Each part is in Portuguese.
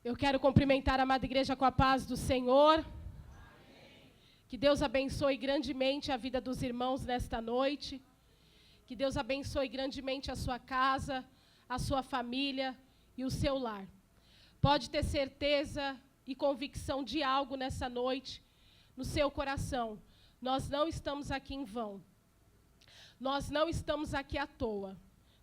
Eu quero cumprimentar a amada igreja com a paz do Senhor. Amém. Que Deus abençoe grandemente a vida dos irmãos nesta noite. Que Deus abençoe grandemente a sua casa, a sua família e o seu lar. Pode ter certeza e convicção de algo nessa noite no seu coração. Nós não estamos aqui em vão. Nós não estamos aqui à toa.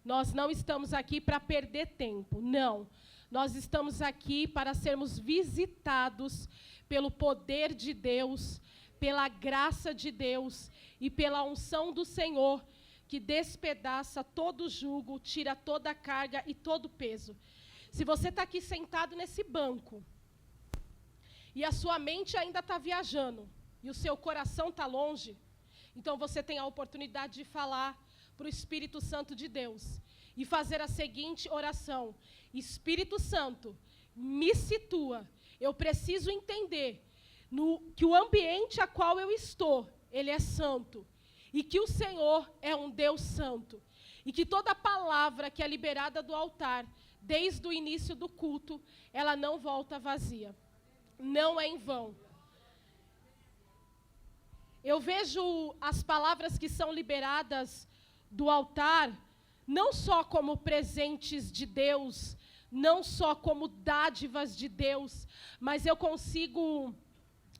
Nós não estamos aqui para perder tempo. Não. Nós estamos aqui para sermos visitados pelo poder de Deus, pela graça de Deus e pela unção do Senhor, que despedaça todo o jugo, tira toda a carga e todo o peso. Se você está aqui sentado nesse banco, e a sua mente ainda está viajando, e o seu coração está longe, então você tem a oportunidade de falar para o Espírito Santo de Deus e fazer a seguinte oração: Espírito Santo, me situa. Eu preciso entender que o ambiente a qual eu estou, ele é santo. E que o Senhor é um Deus santo. E que toda palavra que é liberada do altar, desde o início do culto, ela não volta vazia. Não é em vão. Eu vejo as palavras que são liberadas do altar, não só como presentes de Deus, não só como dádivas de Deus, mas eu consigo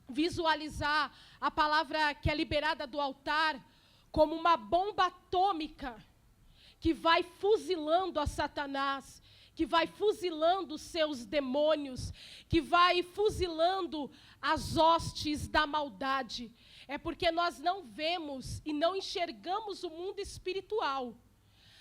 visualizar a palavra que é liberada do altar como uma bomba atômica que vai fuzilando a Satanás, que vai fuzilando os seus demônios, que vai fuzilando as hostes da maldade. É porque nós não vemos e não enxergamos o mundo espiritual.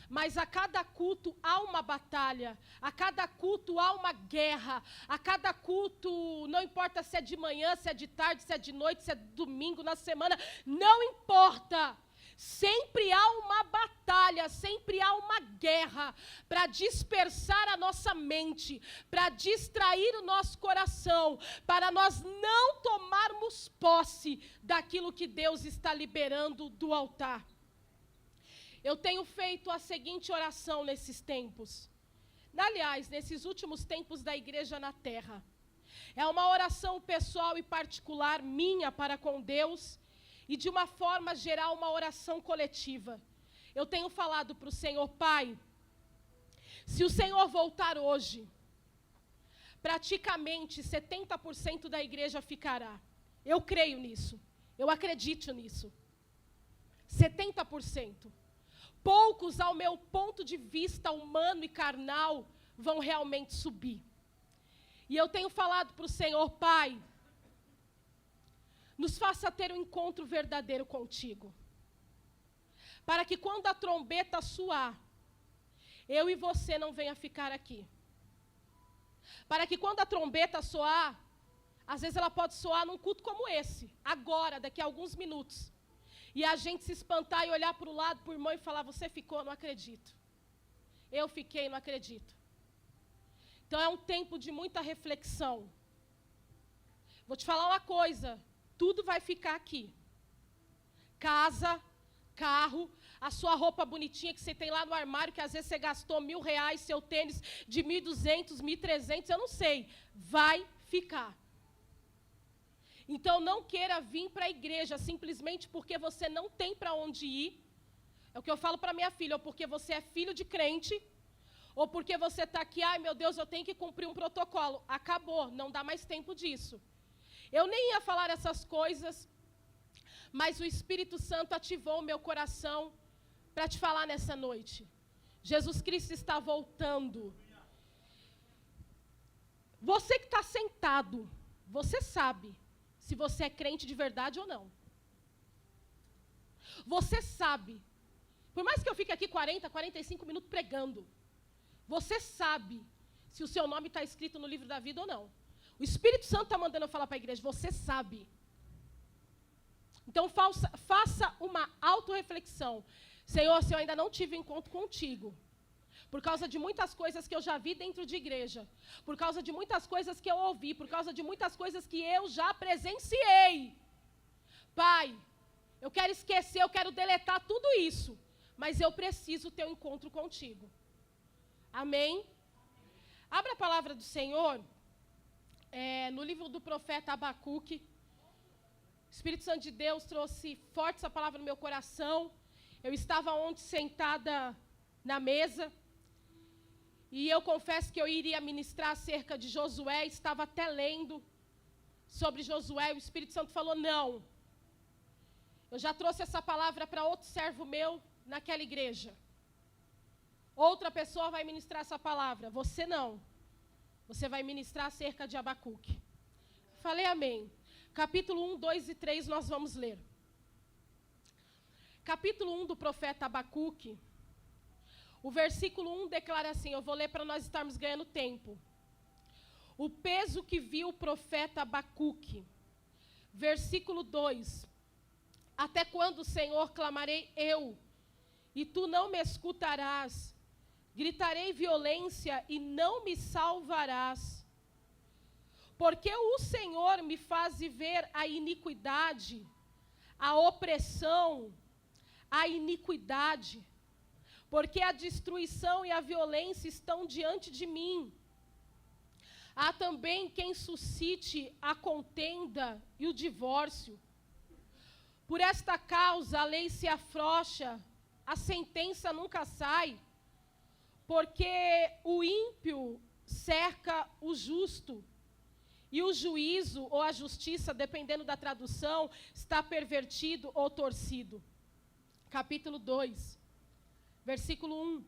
Mas a cada culto há uma batalha, a cada culto há uma guerra, a cada culto, não importa se é de manhã, se é de tarde, se é de noite, se é domingo, na semana, não importa. Sempre há uma batalha, sempre há uma guerra para dispersar a nossa mente, para distrair o nosso coração, para nós não tomarmos posse daquilo que Deus está liberando do altar. Eu tenho feito a seguinte oração nesses tempos. Aliás, nesses últimos tempos da igreja na terra. É uma oração pessoal e particular minha para com Deus e, de uma forma geral, uma oração coletiva. Eu tenho falado para o Senhor: Pai, se o Senhor voltar hoje, praticamente 70% da igreja ficará. Eu creio nisso. Eu acredito nisso. 70%. Poucos, ao meu ponto de vista humano e carnal, vão realmente subir. E eu tenho falado para o Senhor: Pai, nos faça ter um encontro verdadeiro contigo. Para que quando a trombeta soar, eu e você não venha ficar aqui. Para que quando a trombeta soar, às vezes ela pode soar num culto como esse, agora, daqui a alguns minutos. E a gente se espantar e olhar para o lado, para o irmão e falar: você ficou? Não acredito. Eu fiquei, não acredito. Então é um tempo de muita reflexão. Vou te falar uma coisa: tudo vai ficar aqui. Casa, carro, a sua roupa bonitinha que você tem lá no armário, que às vezes você gastou R$1.000, seu tênis de 1.200, 1.300, eu não sei. Vai ficar. Então, não queira vir para a igreja simplesmente porque você não tem para onde ir. É o que eu falo para minha filha: ou porque você é filho de crente, ou porque você está aqui: ai meu Deus, eu tenho que cumprir um protocolo. Acabou, não dá mais tempo disso. Eu nem ia falar essas coisas, mas o Espírito Santo ativou o meu coração para te falar nessa noite. Jesus Cristo está voltando. Você que está sentado, você sabe se você é crente de verdade ou não. Você sabe. Por mais que eu fique aqui 40, 45 minutos pregando, você sabe se o seu nome está escrito no livro da vida ou não. O Espírito Santo está mandando eu falar para a igreja: você sabe. Então faça uma autorreflexão. Senhor, se eu ainda não tive encontro contigo, por causa de muitas coisas que eu já vi dentro de igreja, por causa de muitas coisas que eu ouvi, por causa de muitas coisas que eu já presenciei. Pai, eu quero esquecer, eu quero deletar tudo isso, mas eu preciso ter um encontro contigo. Amém? Abra a palavra do Senhor no livro do profeta Abacuque. O Espírito Santo de Deus trouxe forte essa palavra no meu coração. Eu estava ontem sentada na mesa, e eu confesso que eu iria ministrar acerca de Josué, estava até lendo sobre Josué, e o Espírito Santo falou, não, eu já trouxe essa palavra para outro servo meu naquela igreja. Outra pessoa vai ministrar essa palavra, você não. Você vai ministrar acerca de Abacuque. Falei amém. Capítulo 1, 2 e 3 nós vamos ler. Capítulo 1 do profeta Abacuque, o versículo 1 declara assim, eu vou ler para nós estarmos ganhando tempo. O peso que viu o profeta Abacuque. Versículo 2. Até quando, Senhor, clamarei eu, e tu não me escutarás? Gritarei violência e não me salvarás. Porque o Senhor me faz ver a iniquidade, a opressão, a iniquidade. Porque a destruição e a violência estão diante de mim. Há também quem suscite a contenda e o divórcio. Por esta causa a lei se afrouxa, a sentença nunca sai, porque o ímpio cerca o justo, e o juízo ou a justiça, dependendo da tradução, está pervertido ou torcido. Capítulo 2, versículo 1.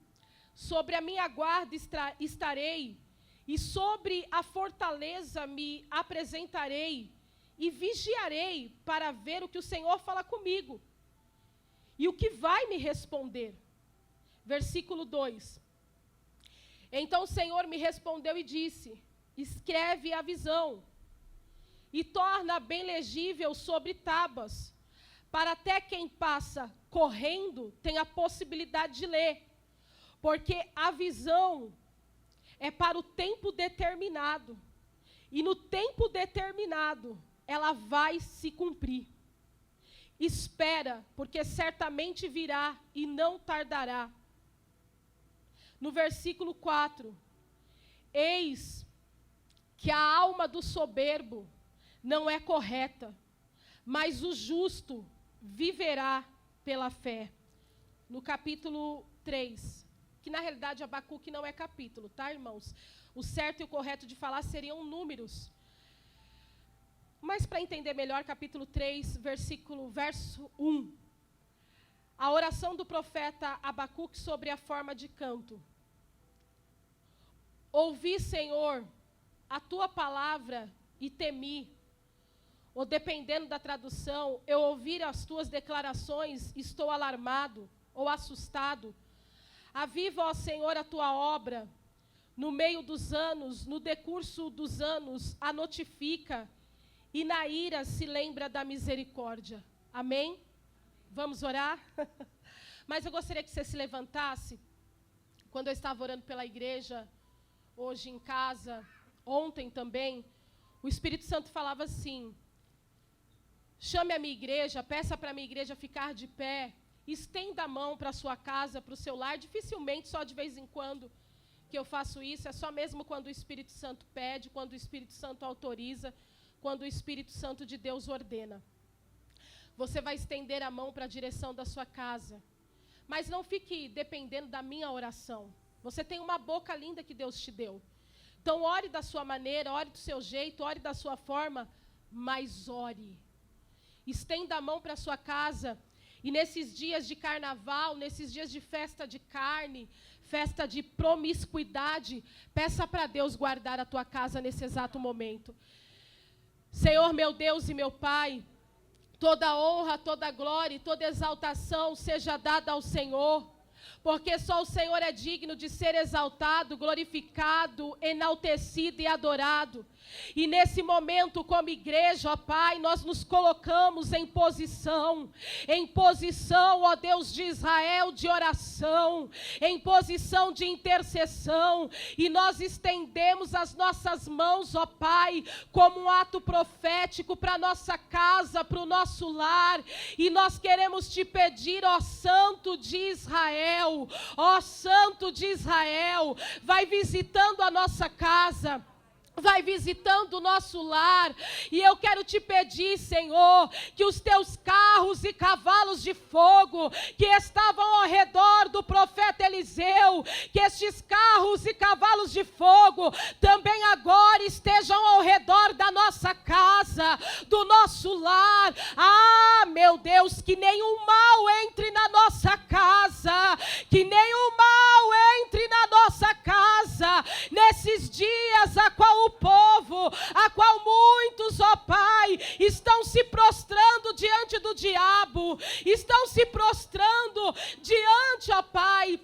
Sobre a minha guarda estarei, e sobre a fortaleza me apresentarei, e vigiarei para ver o que o Senhor fala comigo, e o que vai me responder. Versículo 2. Então o Senhor me respondeu e disse, escreve a visão, e torna bem legível sobre tábuas, para até quem passa correndo tenha a possibilidade de ler, porque a visão é para o tempo determinado, e no tempo determinado ela vai se cumprir. Espera, porque certamente virá e não tardará. No versículo 4, eis que a alma do soberbo não é correta, mas o justo viverá pela fé. No capítulo 3, que na realidade Abacuque não é capítulo, tá, irmãos? O certo e o correto de falar seriam números. Mas para entender melhor, capítulo 3, verso 1. A oração do profeta Abacuque sobre a forma de canto. Ouvi, Senhor, a tua palavra e temi. Ou dependendo da tradução, eu ouvir as tuas declarações, estou alarmado ou assustado. Aviva, ó Senhor, a tua obra. No meio dos anos, no decurso dos anos, a notifica. E na ira se lembra da misericórdia. Amém? Vamos orar? Mas eu gostaria que você se levantasse. Quando eu estava orando pela igreja, hoje em casa, ontem também, o Espírito Santo falava assim, chame a minha igreja, peça para a minha igreja ficar de pé, estenda a mão para a sua casa, para o seu lar, dificilmente, só de vez em quando que eu faço isso, é só mesmo quando o Espírito Santo pede, quando o Espírito Santo autoriza, quando o Espírito Santo de Deus ordena. Você vai estender a mão para a direção da sua casa, mas não fique dependendo da minha oração. Você tem uma boca linda que Deus te deu. Então ore da sua maneira, ore do seu jeito, ore da sua forma, mas ore. Estenda a mão para a sua casa, e nesses dias de carnaval, nesses dias de festa de carne, festa de promiscuidade, peça para Deus guardar a tua casa nesse exato momento. Senhor, meu Deus e meu Pai, toda honra, toda glória e toda exaltação seja dada ao Senhor, porque só o Senhor é digno de ser exaltado, glorificado, enaltecido e adorado. E nesse momento, como igreja, ó Pai, nós nos colocamos em posição, ó Deus de Israel, de oração, em posição de intercessão, e nós estendemos as nossas mãos, ó Pai, como um ato profético para a nossa casa, para o nosso lar, e nós queremos te pedir, ó Santo de Israel, vai visitando a nossa casa, vai visitando o nosso lar, e eu quero te pedir, Senhor, que os teus carros e cavalos de fogo, que estavam ao redor do profeta Eliseu, que estes carros e cavalos de fogo, também agora estejam ao redor da nossa casa, do nosso lar. Ah, meu Deus, que nenhum mal entre na nossa casa, que nenhum mal entre na nossa casa, nesses dias a qual o povo, a qual muitos, ó Pai, estão se prostrando diante do diabo, estão se prostrando diante, ó Pai,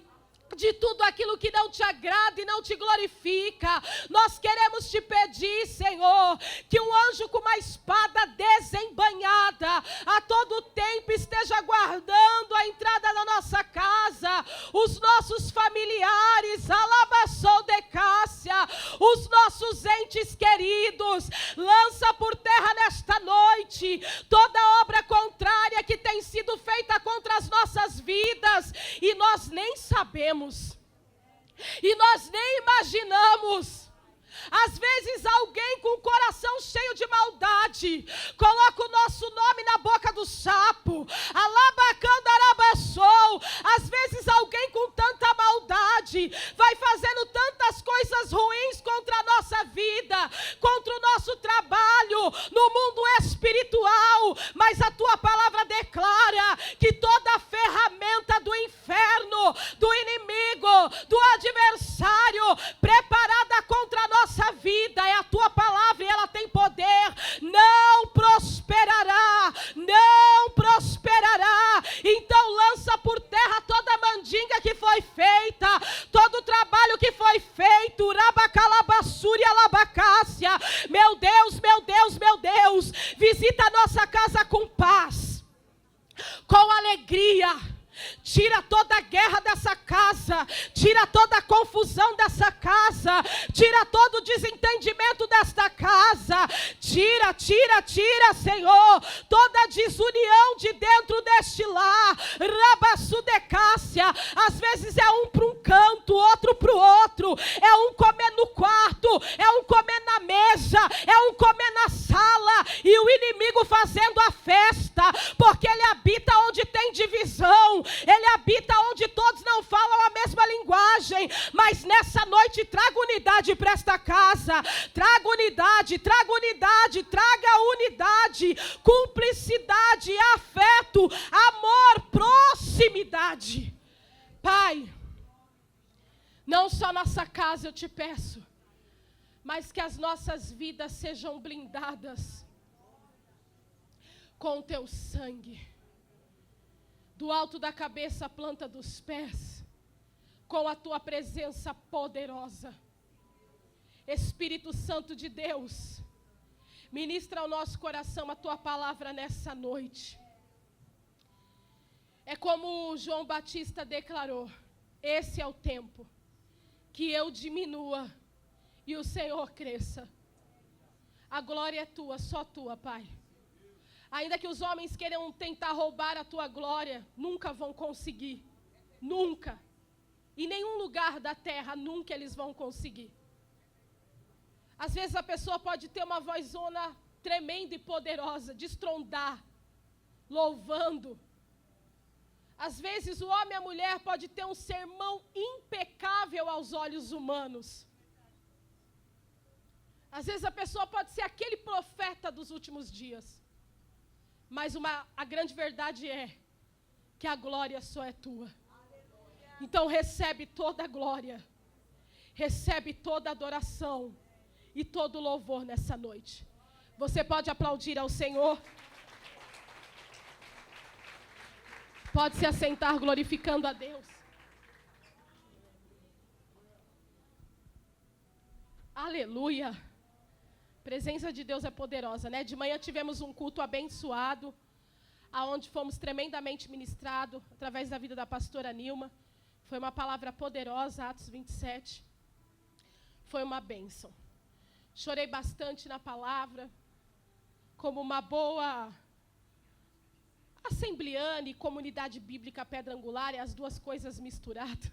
de tudo aquilo que não te agrada e não te glorifica. Nós queremos te pedir, Senhor, que um anjo com uma espada desembainhada a todo tempo esteja guardando a entrada da nossa casa, os nossos familiares, alabaçou de Cássia, os nossos entes queridos. Lança por terra nesta noite toda obra contrária que tem sido feita contra as nossas vidas, e nós nem sabemos, e nós nem imaginamos. Às vezes alguém com o coração cheio de maldade coloca o nosso nome na boca do sapo, alabacandarabaçou. Às vezes alguém com tanta maldade vai fazendo tantas coisas ruins contra a nossa vida, contra o nosso trabalho, no mundo espiritual, mas a tua palavra declara que toda ferramenta do inferno, do inimigo, do adversário, preparada contra a nossa vida, é a tua palavra e ela tem poder, não prosperará, não prosperará. Então lança por terra toda a mandinga que foi feita, todo o trabalho que foi feito, urabacalabassuri alabacácia. Meu Deus, meu Deus, meu Deus, visita a nossa casa com paz, com alegria. Tira toda a guerra dessa casa, tira toda a confusão dessa casa, tira todo o desentendimento desta casa, tira, Senhor, toda a desunião de dentro deste lar, rabassudecácia. Às vezes é um para um canto, outro para o outro, é um comer no quarto, é um comer na mesa, é um comer na sala, e o inimigo fazendo a festa, porque ele habita onde tem divisão, ele habita onde todos não falam a mesma linguagem. Mas nessa noite traga unidade para esta casa, traga unidade, traga unidade, cumplicidade, afeto, amor, proximidade. Pai, não só nossa casa eu te peço, mas que as nossas vidas sejam blindadas com o teu sangue, do alto da cabeça à planta dos pés, com a tua presença poderosa. Espírito Santo de Deus, ministra ao nosso coração a tua palavra nessa noite. É como João Batista declarou: esse é o tempo, que eu diminua e o Senhor cresça. A glória é tua, só tua, Pai. Ainda que os homens queiram tentar roubar a tua glória, nunca vão conseguir. Nunca. Em nenhum lugar da terra, nunca eles vão conseguir. Às vezes a pessoa pode ter uma vozona tremenda e poderosa, de estrondar, louvando. Às vezes o homem e a mulher pode ter um sermão impecável aos olhos humanos. Às vezes a pessoa pode ser aquele profeta dos últimos dias. Mas a grande verdade é que a glória só é tua. Então recebe toda a glória, recebe toda a adoração e todo o louvor nessa noite. Você pode aplaudir ao Senhor? Pode se assentar glorificando a Deus. Aleluia. A presença de Deus é poderosa, né? De manhã tivemos um culto abençoado, aonde fomos tremendamente ministrados através da vida da pastora Nilma. Foi uma palavra poderosa, Atos 27. Foi uma bênção. Chorei bastante na palavra, como uma boa assembleana e comunidade bíblica pedra angular, é as duas coisas misturadas,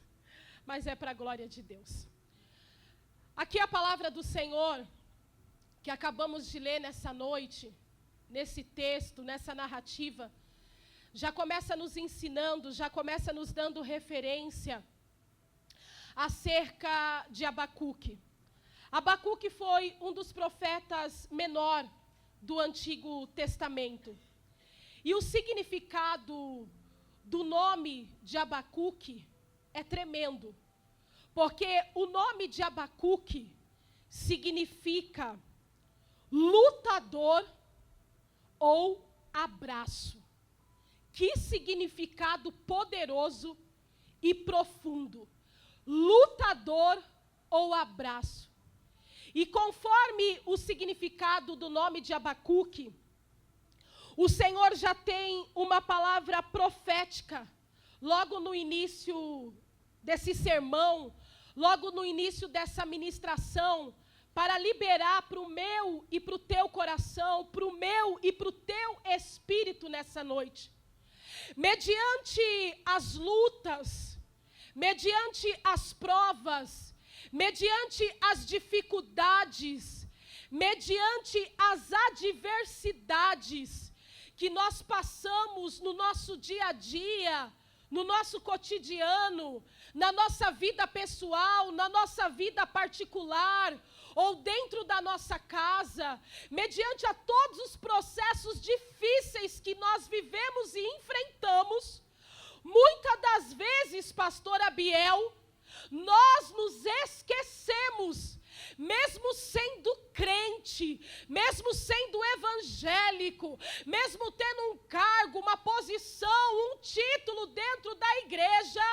mas é para a glória de Deus. Aqui a palavra do Senhor que acabamos de ler nessa noite, nesse texto, nessa narrativa, já começa nos ensinando, já começa nos dando referência acerca de Abacuque. Abacuque foi um dos profetas menor do Antigo Testamento. E o significado do nome de Abacuque é tremendo, porque o nome de Abacuque significa lutador ou abraço. Que significado poderoso e profundo. Lutador ou abraço. E conforme o significado do nome de Abacuque, o Senhor já tem uma palavra profética, logo no início desse sermão, logo no início dessa ministração, para liberar para o meu e para o teu coração, para o meu e para o teu espírito nessa noite. Mediante as lutas, mediante as provas, mediante as dificuldades, mediante as adversidades que nós passamos no nosso dia a dia, no nosso cotidiano, na nossa vida pessoal, na nossa vida particular, ou dentro da nossa casa, mediante a todos os processos difíceis que nós vivemos e enfrentamos, muitas das vezes, pastor Abiel, nós nos esquecemos, mesmo sendo crente, mesmo sendo evangélico, mesmo tendo um cargo, uma posição, um título dentro da igreja,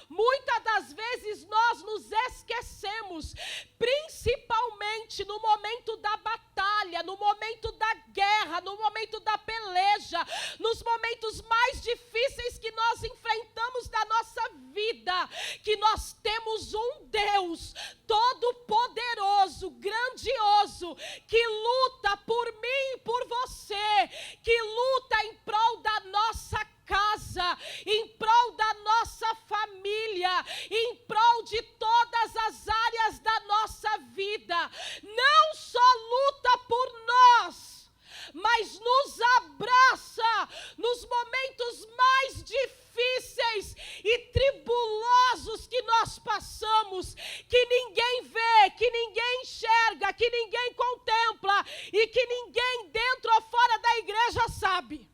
muitas das vezes nós nos esquecemos, principalmente no momento da batalha, no momento da guerra, no momento da peleja, nos momentos mais difíceis que nós enfrentamos da nossa vida, que nós temos um Deus todo-poderoso, grandioso, que luta por mim e por você, que luta em prol da nossa casa, em prol da nossa família, em prol de todas as áreas da nossa vida. Não só luta por nós, mas nos abraça nos momentos mais difíceis e tribulosos que nós passamos, que ninguém vê, que ninguém enxerga, que ninguém contempla e que ninguém dentro ou fora da igreja sabe.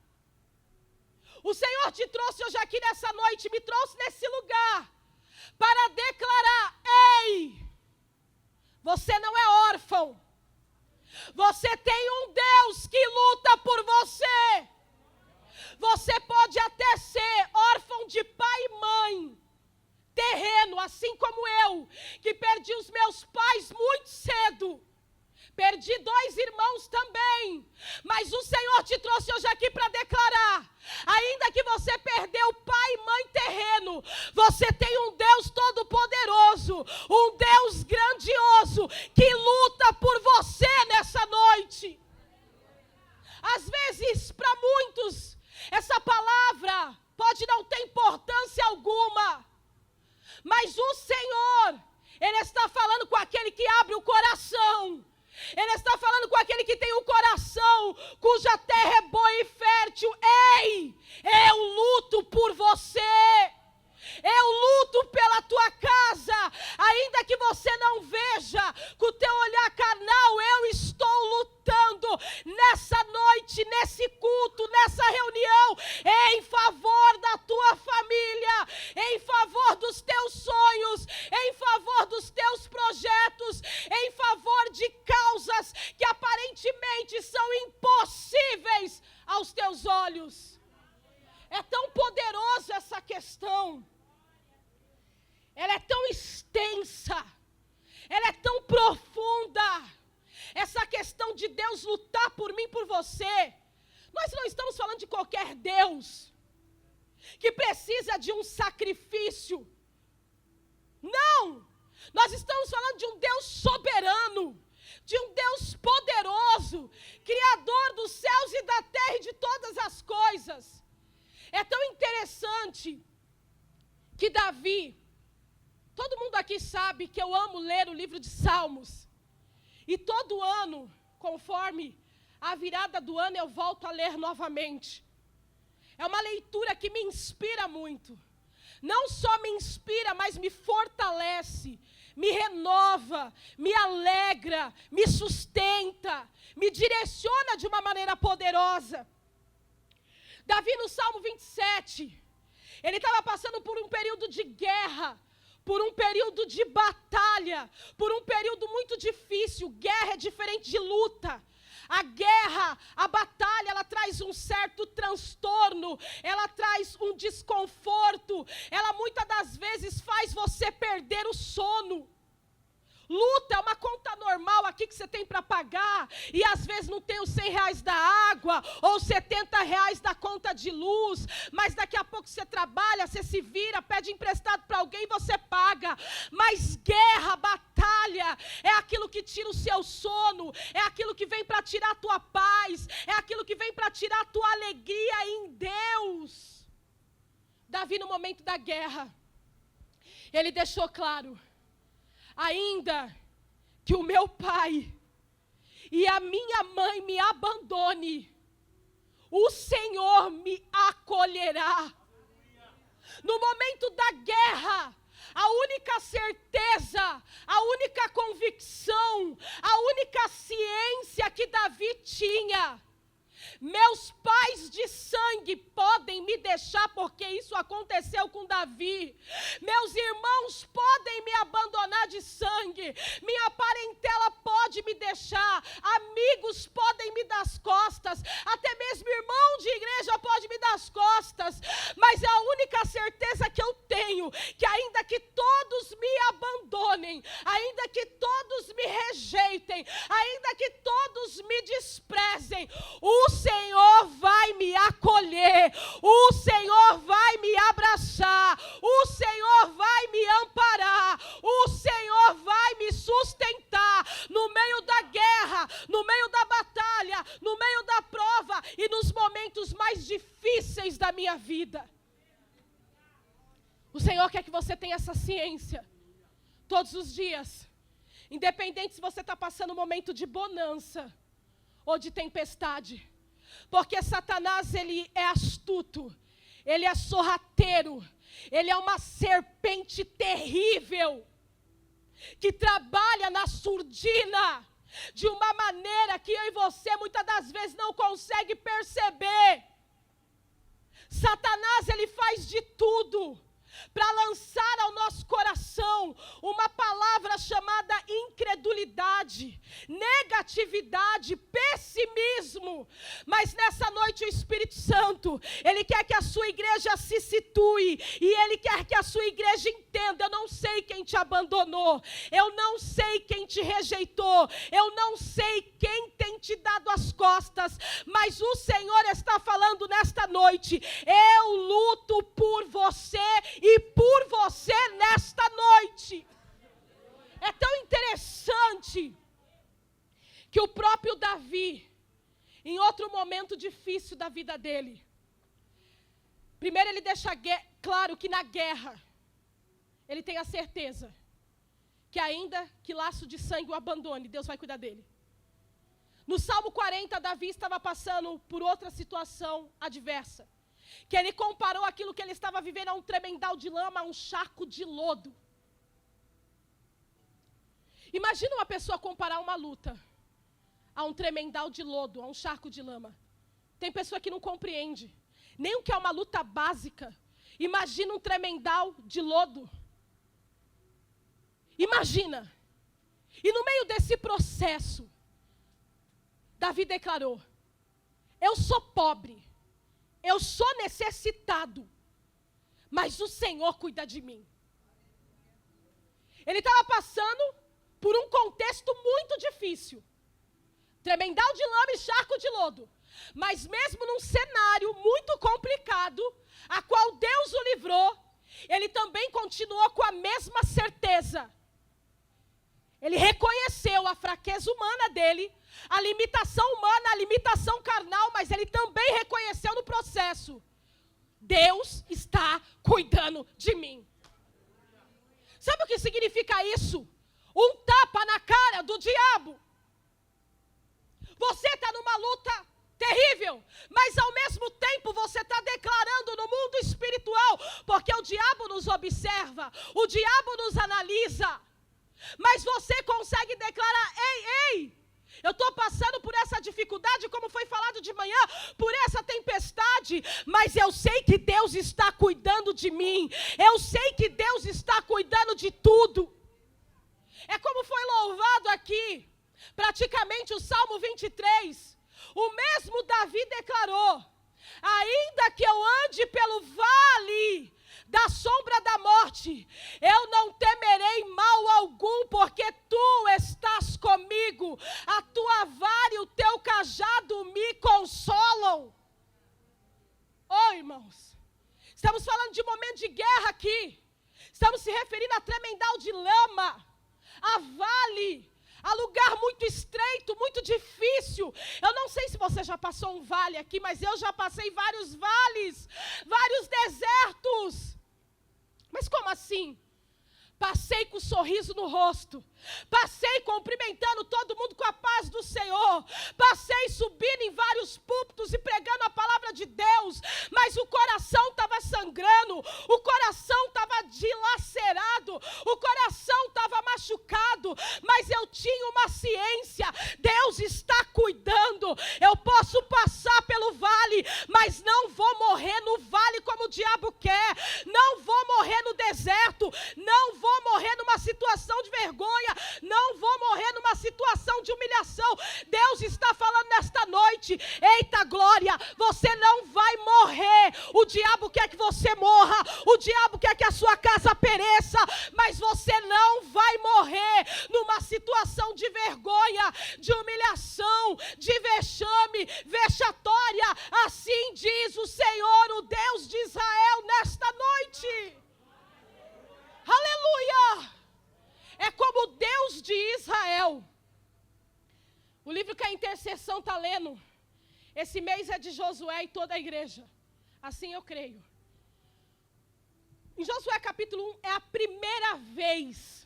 O Senhor te trouxe hoje aqui nessa noite, me trouxe nesse lugar para declarar: ei, você não é órfão. Você tem um Deus que luta por você. Você pode até ser órfão de pai e mãe, terreno, assim como eu, que perdi os meus pais muito cedo. Perdi 2 irmãos também, mas o Senhor te trouxe hoje aqui para declarar: ainda que você perdeu pai e mãe terreno, você tem um Deus todo-poderoso, um Deus grandioso, que luta por você nessa noite. Às vezes, para muitos, essa palavra pode não ter importância alguma, mas o Senhor, Ele está falando com aquele que abre o coração. Ele está falando com aquele que tem um coração cuja terra é boa e fértil. Ei, eu luto por você. Eu luto pela tua casa. Ainda que você não veja com o teu olhar carnal, eu estou lutando nessa noite, nesse culto, nessa reunião, em favor da tua família, em favor dos teus sonhos, em favor dos teus projetos, em favor de causas que aparentemente são impossíveis aos teus olhos. É tão poderosa essa questão. Ela é tão extensa, ela é tão profunda, essa questão de Deus lutar por mim e por você. Nós não estamos falando de qualquer Deus, que precisa de um sacrifício. Não, nós estamos falando de um Deus soberano, de um Deus poderoso, Criador dos céus e da terra e de todas as coisas. É tão interessante que Davi, todo mundo aqui sabe que eu amo ler o livro de Salmos. E todo ano, conforme a virada do ano eu volto a ler novamente. É uma leitura que me inspira muito. Não só me inspira, mas me fortalece, me renova, me alegra, me sustenta, me direciona de uma maneira poderosa. Davi, no Salmo 27, ele estava passando por um período de guerra, por um período de batalha, por um período muito difícil. Guerra é diferente de luta. A guerra, a batalha, ela traz um certo transtorno, ela traz um desconforto, ela muitas das vezes faz você perder o sono. Luta é uma conta normal aqui que você tem para pagar, e às vezes não tem os R$100 da água, ou R$70 da conta de luz, mas daqui a pouco você trabalha, você se vira, pede emprestado para alguém e você paga. Mas guerra, batalha, é aquilo que tira o seu sono, é aquilo que vem para tirar a tua paz, é aquilo que vem para tirar a tua alegria em Deus. Davi, no momento da guerra, ele deixou claro: ainda que o meu pai e a minha mãe me abandone, o Senhor me acolherá. No momento da guerra, a única certeza, a única convicção, a única ciência que Davi tinha: meus pais de sangue podem me deixar, porque isso aconteceu com Davi. Meus irmãos podem me abandonar de sangue. Minha parentela pode me deixar. Amigos podem me dar as costas. Até mesmo irmão de igreja pode me dar as costas. Mas é a única certeza que eu tenho: que ainda que todos me abandonem, ainda que todos me rejeitem, ainda que todos me desprezem, o Senhor vai me acolher, o Senhor vai me abraçar, o Senhor vai me amparar, o Senhor vai me sustentar no meio da guerra, no meio da batalha, no meio da prova e nos momentos mais difíceis da minha vida. O Senhor quer que você tenha essa ciência todos os dias, independente se você está passando um momento de bonança ou de tempestade. Porque Satanás, ele é astuto, ele é sorrateiro, ele é uma serpente terrível, que trabalha na surdina, de uma maneira que eu e você muitas das vezes não consegue perceber. Satanás, ele faz de tudo para lançar ao nosso coração uma palavra chamada incredulidade, negatividade, pessimismo. Mas nessa noite o Espírito Santo, ele quer que a sua igreja se situe, e ele quer que a sua igreja entenda: eu não sei quem te abandonou, eu não sei quem te rejeitou, eu não sei quem tem te dado as costas, mas o Senhor está falando nesta noite: eu luto por você e por você nesta noite. É tão interessante que o próprio Davi, em outro momento difícil da vida dele, primeiro ele deixa claro que na guerra ele tem a certeza que ainda que laço de sangue o abandone, Deus vai cuidar dele. No Salmo 40, Davi estava passando por outra situação adversa, que ele comparou aquilo que ele estava vivendo a um tremendal de lama, a um charco de lodo. Imagina uma pessoa comparar uma luta a um tremendal de lodo, a um charco de lama. Tem pessoa que não compreende nem o que é uma luta básica. Imagina um tremendal de lodo. Imagina. E no meio desse processo, Davi declarou: eu sou pobre, eu sou necessitado, mas o Senhor cuida de mim. Ele estava passando por um contexto muito difícil. Tremendal de lama e charco de lodo. Mas mesmo num cenário muito complicado, a qual Deus o livrou, ele também continuou com a mesma certeza. Ele reconheceu a fraqueza humana dele, a limitação humana, a limitação carnal, mas ele também reconheceu no processo: Deus está cuidando de mim. Sabe o que significa isso? Um tapa na cara do diabo. Você está numa luta terrível, mas ao mesmo tempo você está declarando no mundo espiritual, porque o diabo nos observa, o diabo nos analisa, mas você consegue declarar: ei, eu estou passando por essa dificuldade, como foi falado de manhã, por essa tempestade, mas eu sei que Deus está cuidando de mim, eu sei que Deus está cuidando de tudo. É como foi louvado aqui, praticamente o Salmo 23, o mesmo Davi declarou: ainda que eu ande pelo vale da sombra da morte, eu não temerei mal algum, porque tu estás comigo, a tua vara e o teu cajado me consolam. Irmãos, estamos falando de momento de guerra aqui, estamos se referindo a tremendal de lama, a vale, a lugar muito estreito, muito difícil. Eu não sei se você já passou um vale aqui, mas eu já passei vários vales, vários desertos. Mas como assim? Passei com um sorriso no rosto, passei cumprimentando todo mundo com a paz do Senhor, passei subindo em vários púlpitos e pregando a palavra de Deus, mas o coração estava sangrando, o coração estava dilacerado, o coração estava machucado, mas eu tinha uma ciência: Deus está cuidando. Eu posso passar pelo vale, mas não vou morrer no vale como o diabo quer, não vou morrer no deserto, não vou morrer numa situação de vergonha, não vou morrer numa situação de humilhação. Deus está falando nesta noite: eita glória, você não vai morrer. O diabo quer que você morra, o diabo quer que a sua casa pereça, mas você não vai morrer numa situação de vergonha, de humilhação, de vexame, vexatória. Assim diz o Senhor, o Deus de Israel, nesta noite. Aleluia! É como o Deus de Israel. O livro que a intercessão está lendo esse mês é de Josué e toda a igreja. Assim eu creio. Em Josué capítulo 1 é a primeira vez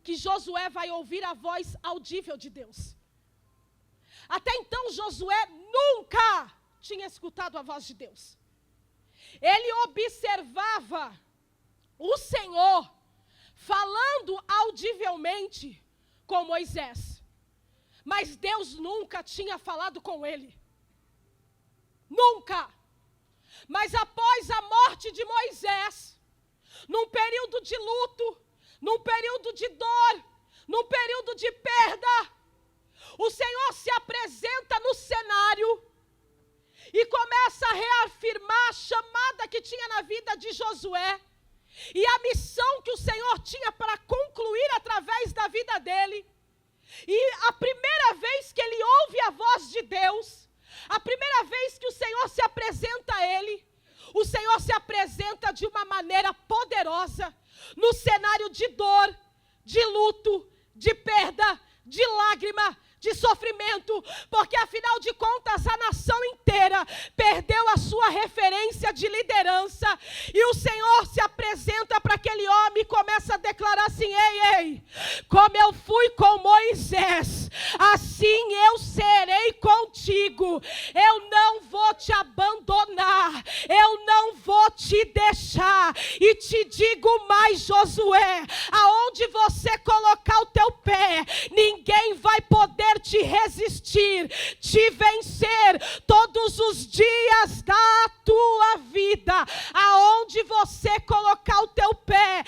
que Josué vai ouvir a voz audível de Deus. Até então Josué nunca tinha escutado a voz de Deus. Ele observava o Senhor falando audivelmente com Moisés, mas Deus nunca tinha falado com ele, nunca. Mas após a morte de Moisés, num período de luto, num período de dor, num período de perda, o Senhor se apresenta no cenário e começa a reafirmar a chamada que tinha na vida de Josué e a missão que o Senhor tinha para concluir através da vida dele. E a primeira vez que ele ouve a voz de Deus, a primeira vez que o Senhor se apresenta a ele, o Senhor se apresenta de uma maneira poderosa, no cenário de dor, de luto, de perda, de lágrima, de sofrimento, porque afinal de contas a nação inteira perdeu a sua referência de liderança, e o Senhor se apresenta para aquele homem e começa a declarar assim: ei, como eu fui com Moisés, assim eu serei contigo, eu não vou te abandonar, eu não vou te deixar. E te digo mais, Josué, aonde você colocar o teu pé, ninguém vai poder te resistir, te vencer todos os dias da tua vida. Aonde você colocar o teu pé,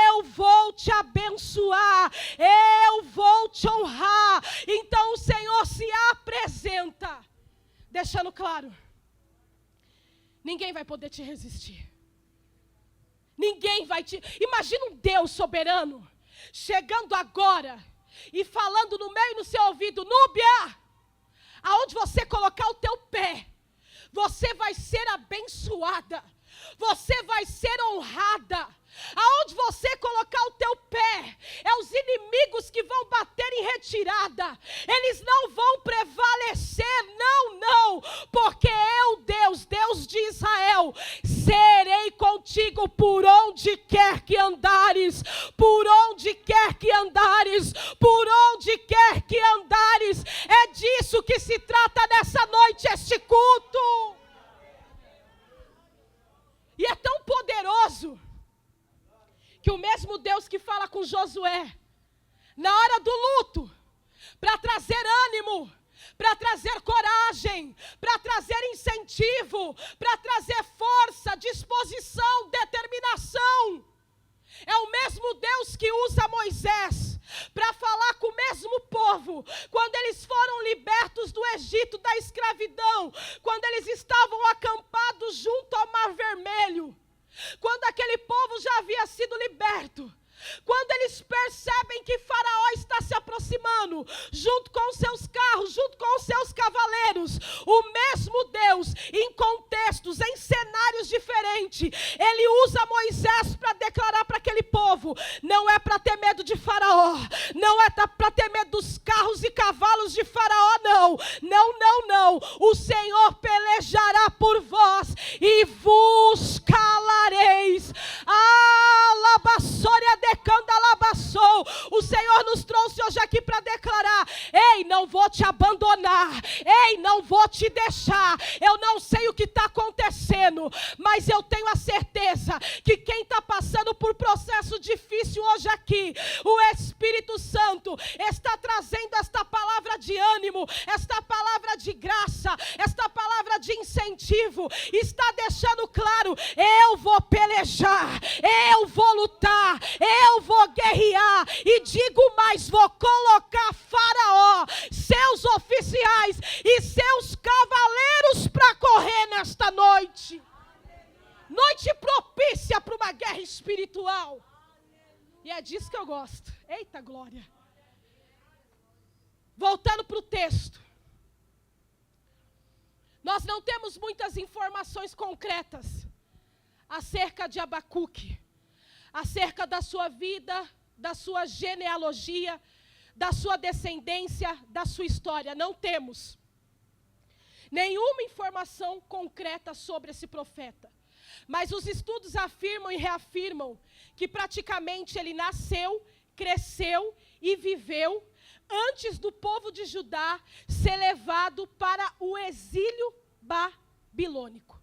eu vou te abençoar, eu vou te honrar. Então o Senhor se apresenta, deixando claro: ninguém vai poder te resistir. Ninguém vai te... Imagina um Deus soberano chegando agora e falando no meio do seu ouvido: Núbia, aonde você colocar o teu pé, você vai ser abençoada, você vai ser honrada. Aonde você colocar o teu pé, os inimigos que vão bater em retirada, eles não vão prevalecer, não, porque eu, Deus de Israel, serei contigo por onde quer que andares, por onde quer que andares, por onde quer que andares. É disso que se trata nessa noite, este culto. E é tão poderoso que o mesmo Deus que fala com Josué, na hora do luto, para trazer ânimo, para trazer coragem, para trazer incentivo, para trazer força, disposição, determinação, é o mesmo Deus que usa Moisés para falar com o mesmo povo, quando eles foram libertos do Egito, da escravidão, quando eles estavam acampados junto ao Mar Vermelho, quando aquele povo já havia sido liberto, quando eles percebem que Faraó está se aproximando, junto com os seus carros, junto com os seus cavaleiros, o mesmo Deus, em contextos, em cenários diferentes, ele usa Moisés para declarar para aquele povo: não é para ter medo de Faraó, não é para ter medo dos carros e cavalos de Faraó, não, o Senhor pelejará por vós e vos calareis. O Senhor nos trouxe hoje aqui para declarar: ei, não vou te abandonar, ei, não vou te deixar. Eu não sei o que está acontecendo, mas eu tenho a certeza que quem está passando por processo difícil hoje aqui, o Espírito Santo está trazendo esta palavra de ânimo, esta palavra de graça, esta palavra de incentivo, está deixando claro: eu vou pelejar, eu vou lutar, eu vou guerrear, e digo mais, vou colocar Faraó, seus oficiais e seus cavaleiros para correr nesta noite. Noite propícia para uma guerra espiritual. E é disso que eu gosto. Eita glória. Voltando para o texto. Nós não temos muitas informações concretas acerca de Abacuque, acerca da sua vida, da sua genealogia, da sua descendência, da sua história. Não temos nenhuma informação concreta sobre esse profeta. Mas os estudos afirmam e reafirmam que praticamente ele nasceu, cresceu e viveu antes do povo de Judá ser levado para o exílio babilônico.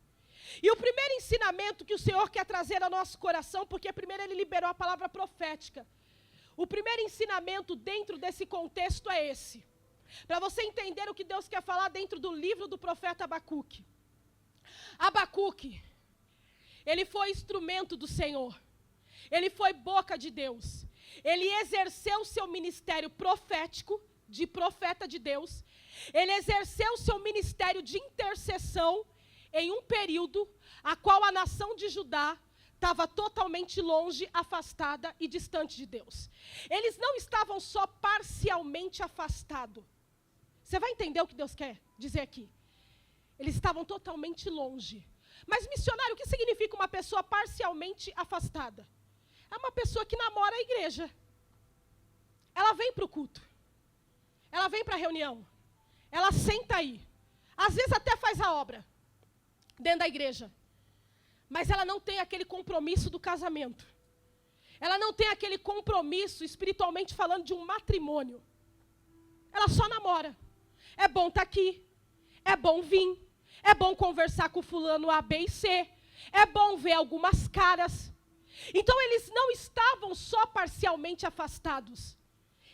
E o primeiro ensinamento que o Senhor quer trazer ao nosso coração, porque primeiro ele liberou a palavra profética, o primeiro ensinamento dentro desse contexto é esse, para você entender o que Deus quer falar dentro do livro do profeta Abacuque. Abacuque, ele foi instrumento do Senhor, ele foi boca de Deus, ele exerceu seu ministério profético, de profeta de Deus, ele exerceu seu ministério de intercessão em um período a qual a nação de Judá estava totalmente longe, afastada e distante de Deus. Eles não estavam só parcialmente afastados. Você vai entender o que Deus quer dizer aqui. Eles estavam totalmente longe. Mas, missionário, o que significa uma pessoa parcialmente afastada? É uma pessoa que namora a igreja. Ela vem para o culto. Ela vem para a reunião. Ela senta aí. Às vezes até faz a obra dentro da igreja. Mas ela não tem aquele compromisso do casamento. Ela não tem aquele compromisso, espiritualmente falando, de um matrimônio. Ela só namora. É bom estar aqui. É bom vir. É bom conversar com fulano A, B e C. É bom ver algumas caras. Então eles não estavam só parcialmente afastados.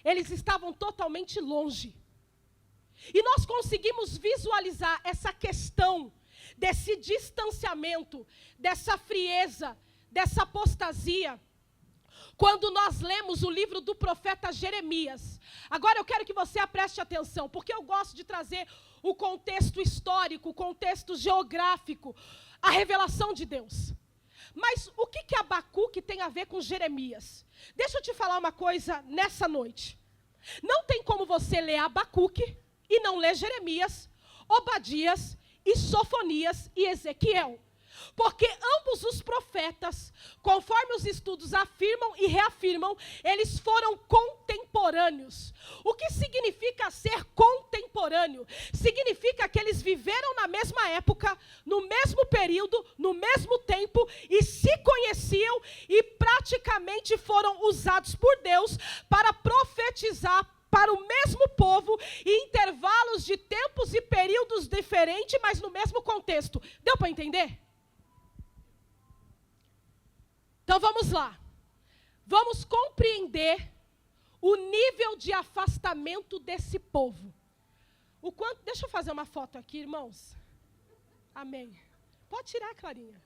Eles estavam totalmente longe. E nós conseguimos visualizar essa questão desse distanciamento, dessa frieza, dessa apostasia, quando nós lemos o livro do profeta Jeremias. Agora eu quero que você preste atenção, porque eu gosto de trazer o contexto histórico, o contexto geográfico, a revelação de Deus. Mas o que Abacuque tem a ver com Jeremias? Deixa eu te falar uma coisa nessa noite. Não tem como você ler Abacuque e não ler Jeremias, Obadias e Sofonias e Ezequiel. Porque ambos os profetas, conforme os estudos afirmam e reafirmam, eles foram contemporâneos. O que significa ser contemporâneo? Significa que eles viveram na mesma época, no mesmo período, no mesmo tempo, e se conheciam e praticamente foram usados por Deus para profetizar para o mesmo povo em intervalos de diferente, mas no mesmo contexto. Deu para entender? Então vamos lá. Vamos compreender o nível de afastamento desse povo. Deixa eu fazer uma foto aqui, irmãos. Amém. Pode tirar, Clarinha.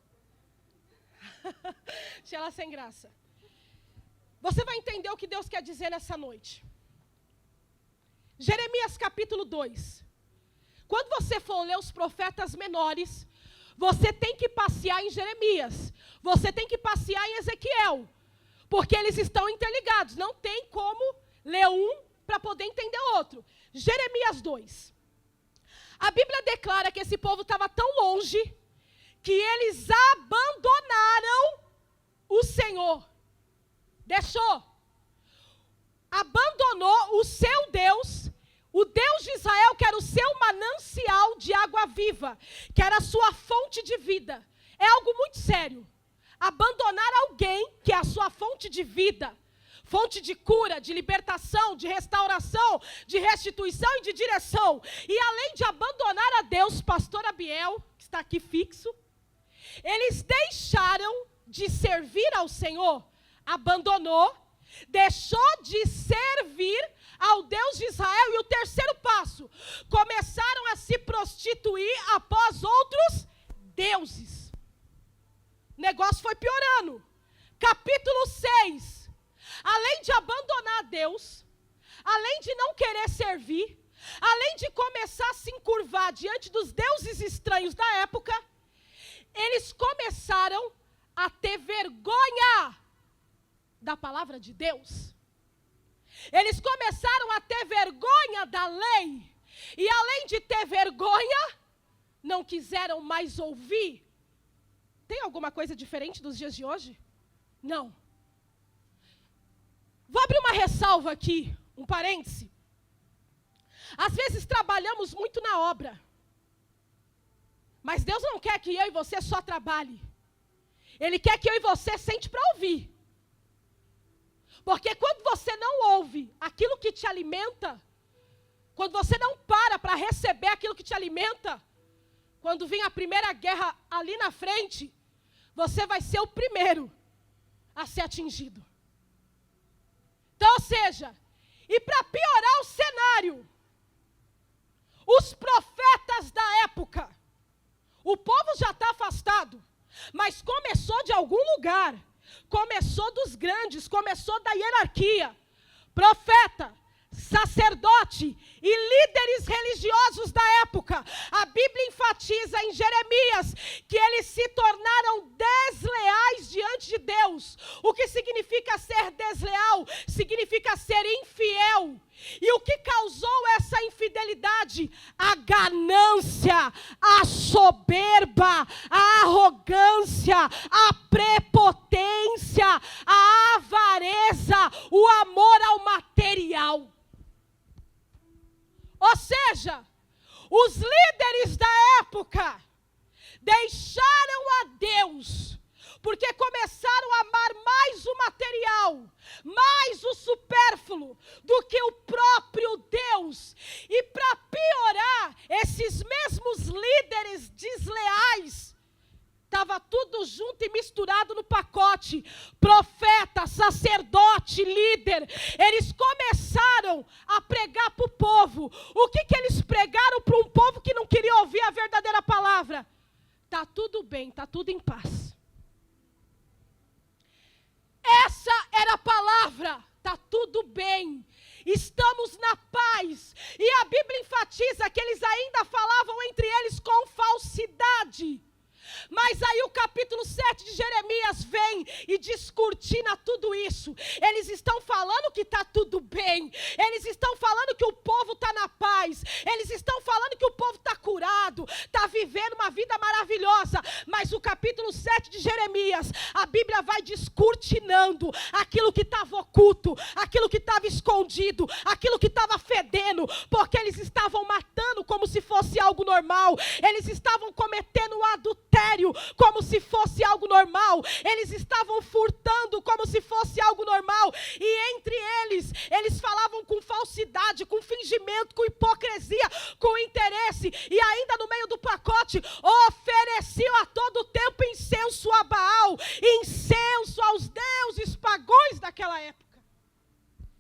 Deixa ela sem graça. Você vai entender o que Deus quer dizer nessa noite. Jeremias capítulo 2. Quando você for ler os profetas menores, você tem que passear em Jeremias. Você tem que passear em Ezequiel. Porque eles estão interligados. Não tem como ler um para poder entender o outro. Jeremias 2. A Bíblia declara que esse povo estava tão longe que eles abandonaram o Senhor. Deixou. Abandonou o seu Deus, o Deus de Israel, que era o seu manancial de água viva, que era a sua fonte de vida. É algo muito sério. Abandonar alguém que é a sua fonte de vida, fonte de cura, de libertação, de restauração, de restituição e de direção. E além de abandonar a Deus, pastor Abiel, que está aqui fixo, eles deixaram de servir ao Senhor, abandonou, deixou de servir ao Deus de Israel. E o terceiro passo, começaram a se prostituir após outros deuses. O negócio foi piorando. Capítulo 6. Além de abandonar Deus, além de não querer servir, além de começar a se encurvar diante dos deuses estranhos da época, eles começaram a ter vergonha da palavra de Deus. Eles começaram a ter vergonha da lei. E além de ter vergonha, não quiseram mais ouvir. Tem alguma coisa diferente dos dias de hoje? Não. Vou abrir uma ressalva aqui, um parêntese. Às vezes trabalhamos muito na obra. Mas Deus não quer que eu e você só trabalhe. Ele quer que eu e você sente para ouvir. Porque quando você não ouve aquilo que te alimenta, quando você não para receber aquilo que te alimenta, quando vir a primeira guerra ali na frente, você vai ser o primeiro a ser atingido. Então, ou seja, e para piorar o cenário, os profetas da época, o povo já está afastado, mas começou de algum lugar, começou dos grandes, começou da hierarquia, profeta, sacerdote e líderes religiosos da época. A Bíblia enfatiza em Jeremias que eles se tornaram desleais diante de Deus. O que significa ser desleal? Significa ser infiel. E o que causou essa infidelidade? A ganância, a soberba, a arrogância, a prepotência, a avareza, o amor ao material. Ou seja, os líderes da época deixaram a Deus, porque começaram a amar mais o material, mais o supérfluo, do que o próprio Deus. E para piorar, esses mesmos líderes desleais, estava tudo junto e misturado no pacote. Profeta, sacerdote, líder. Eles começaram a pregar para o povo. O que eles pregaram para um povo que não queria ouvir a verdadeira palavra? Está tudo bem, está tudo em paz. Essa era a palavra. Está tudo bem. Estamos na paz. E a Bíblia enfatiza que eles ainda falavam entre eles com falsidade. Mas aí o capítulo 7 de Jeremias vem e descortina tudo isso. Eles estão falando que está tudo bem. Eles estão falando que o povo está na paz. Eles estão falando que o povo está curado, está vivendo uma vida maravilhosa. Mas o capítulo 7 de Jeremias, a Bíblia vai descortinando aquilo que estava oculto, aquilo que estava escondido, aquilo que estava fedendo, porque eles estavam matando como se fosse algo normal. Eles estavam cometendo adultério como se fosse algo normal. Eles estavam furtando como se fosse algo normal. E entre eles falavam com falsidade, com fingimento, com hipocrisia, com interesse. E ainda no meio do sacerdote ofereciam a todo tempo incenso a Baal, incenso aos deuses pagãos daquela época.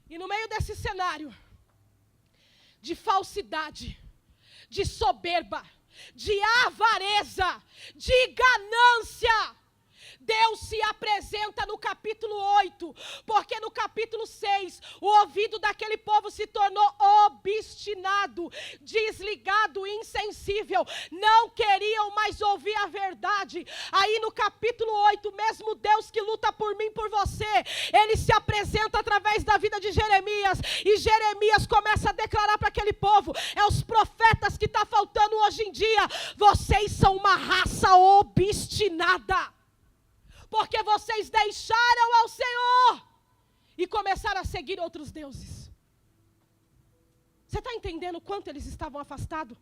E no meio desse cenário de falsidade, de soberba, de avareza, de ganância, Deus se apresenta no capítulo 8, porque no capítulo 6, o ouvido daquele povo se tornou obstinado, desligado, insensível, não queriam mais ouvir a verdade. Aí no capítulo 8, mesmo Deus que luta por mim e por você, Ele se apresenta através da vida de Jeremias, e Jeremias começa a declarar para aquele povo, é os profetas que está faltando hoje em dia, vocês são uma raça obstinada, porque vocês deixaram ao Senhor e começaram a seguir outros deuses. Você está entendendo o quanto eles estavam afastados?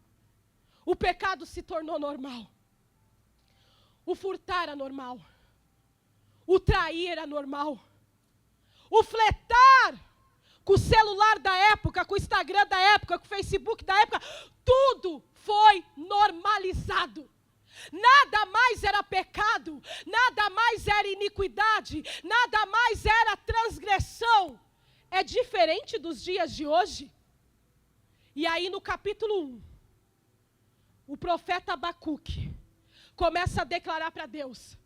O pecado se tornou normal. O furtar era normal. O trair era normal. O fletar com o celular da época, com o Instagram da época, com o Facebook da época, tudo foi normalizado. Nada mais era pecado, nada mais era iniquidade, nada mais era transgressão. É diferente dos dias de hoje. E aí no capítulo 1, o profeta Abacuque começa a declarar para Deus,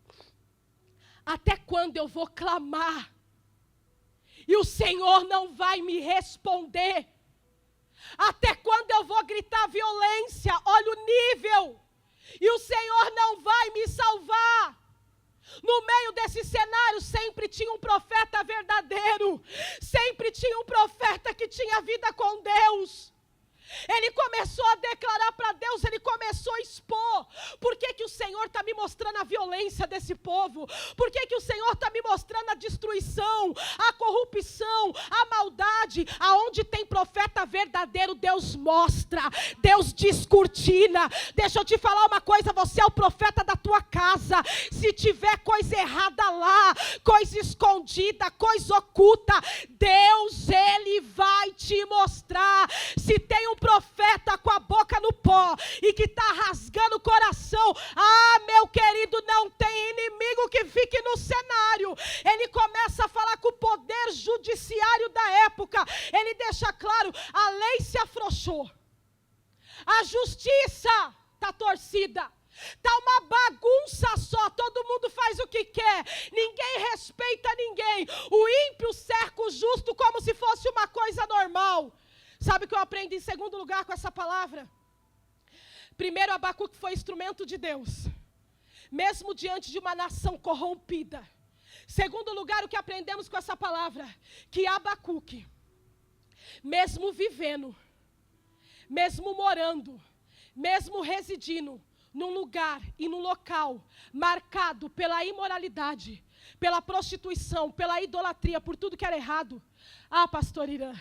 até quando eu vou clamar e o Senhor não vai me responder? Até quando eu vou gritar violência? Olha o nível. E o Senhor não vai me salvar. No meio desse cenário sempre tinha um profeta verdadeiro. Sempre tinha um profeta que tinha vida com Deus. Ele começou a declarar para Deus, ele começou a expor. Por que que o Senhor está me mostrando a violência desse povo? Por que que o Senhor está me mostrando a destruição, a corrupção, a maldade? Aonde tem profeta verdadeiro, Deus mostra, Deus descortina. Deixa eu te falar uma coisa, você é o profeta da tua casa. Se tiver coisa errada lá, coisa escondida, coisa oculta, Deus, Ele vai te mostrar. Se tem um profeta com a boca no pó e que está rasgando o coração, meu querido, não tem inimigo que fique no cenário. Ele começa a falar com o poder judiciário da época. Ele deixa claro, a lei se afrouxou, a justiça está torcida, está uma bagunça só, todo mundo faz o que quer, ninguém respeita ninguém, o ímpio cerca o justo como se fosse uma coisa normal. Sabe o que eu aprendo em segundo lugar com essa palavra? Primeiro, Abacuque foi instrumento de Deus, mesmo diante de uma nação corrompida. Segundo lugar, o que aprendemos com essa palavra? Que Abacuque, mesmo vivendo, mesmo morando, mesmo residindo num lugar e num local marcado pela imoralidade, pela prostituição, pela idolatria, por tudo que era errado. Pastor Irã,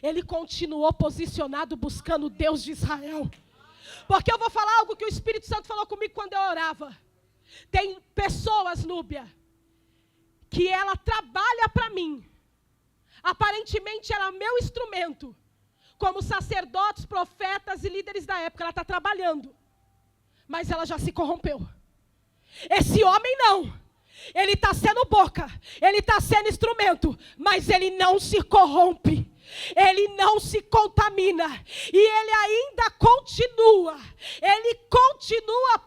ele continuou posicionado buscando o Deus de Israel. Porque eu vou falar algo que o Espírito Santo falou comigo quando eu orava. Tem pessoas, Núbia, que ela trabalha para mim. Aparentemente ela é meu instrumento. Como sacerdotes, profetas e líderes da época, ela está trabalhando. Mas ela já se corrompeu. Esse homem não. Ele está sendo boca, ele está sendo instrumento, mas ele não se corrompe, ele não se contamina, e ele ainda continua,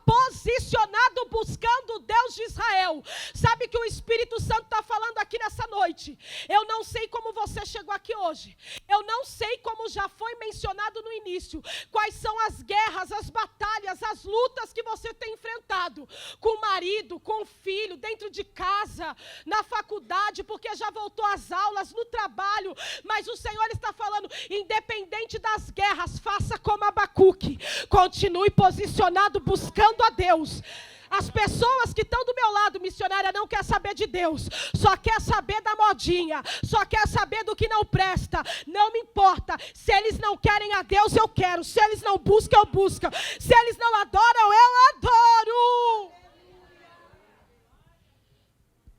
posicionado buscando o Deus de Israel. Sabe que o Espírito Santo está falando aqui nessa noite? Eu não sei como você chegou aqui hoje, eu não sei como já foi mencionado no início, quais são as guerras, as batalhas, as lutas que você tem enfrentado, com o marido, com o filho, dentro de casa, na faculdade, porque já voltou às aulas, no trabalho, mas o Senhor está falando, independente das guerras, faça como Abacuque, continue posicionado buscando a Deus. As pessoas que estão do meu lado, missionária, não quer saber de Deus, só quer saber da modinha, só quer saber do que não presta. Não me importa, se eles não querem a Deus, eu quero, se eles não buscam, eu busco, se eles não adoram, eu adoro.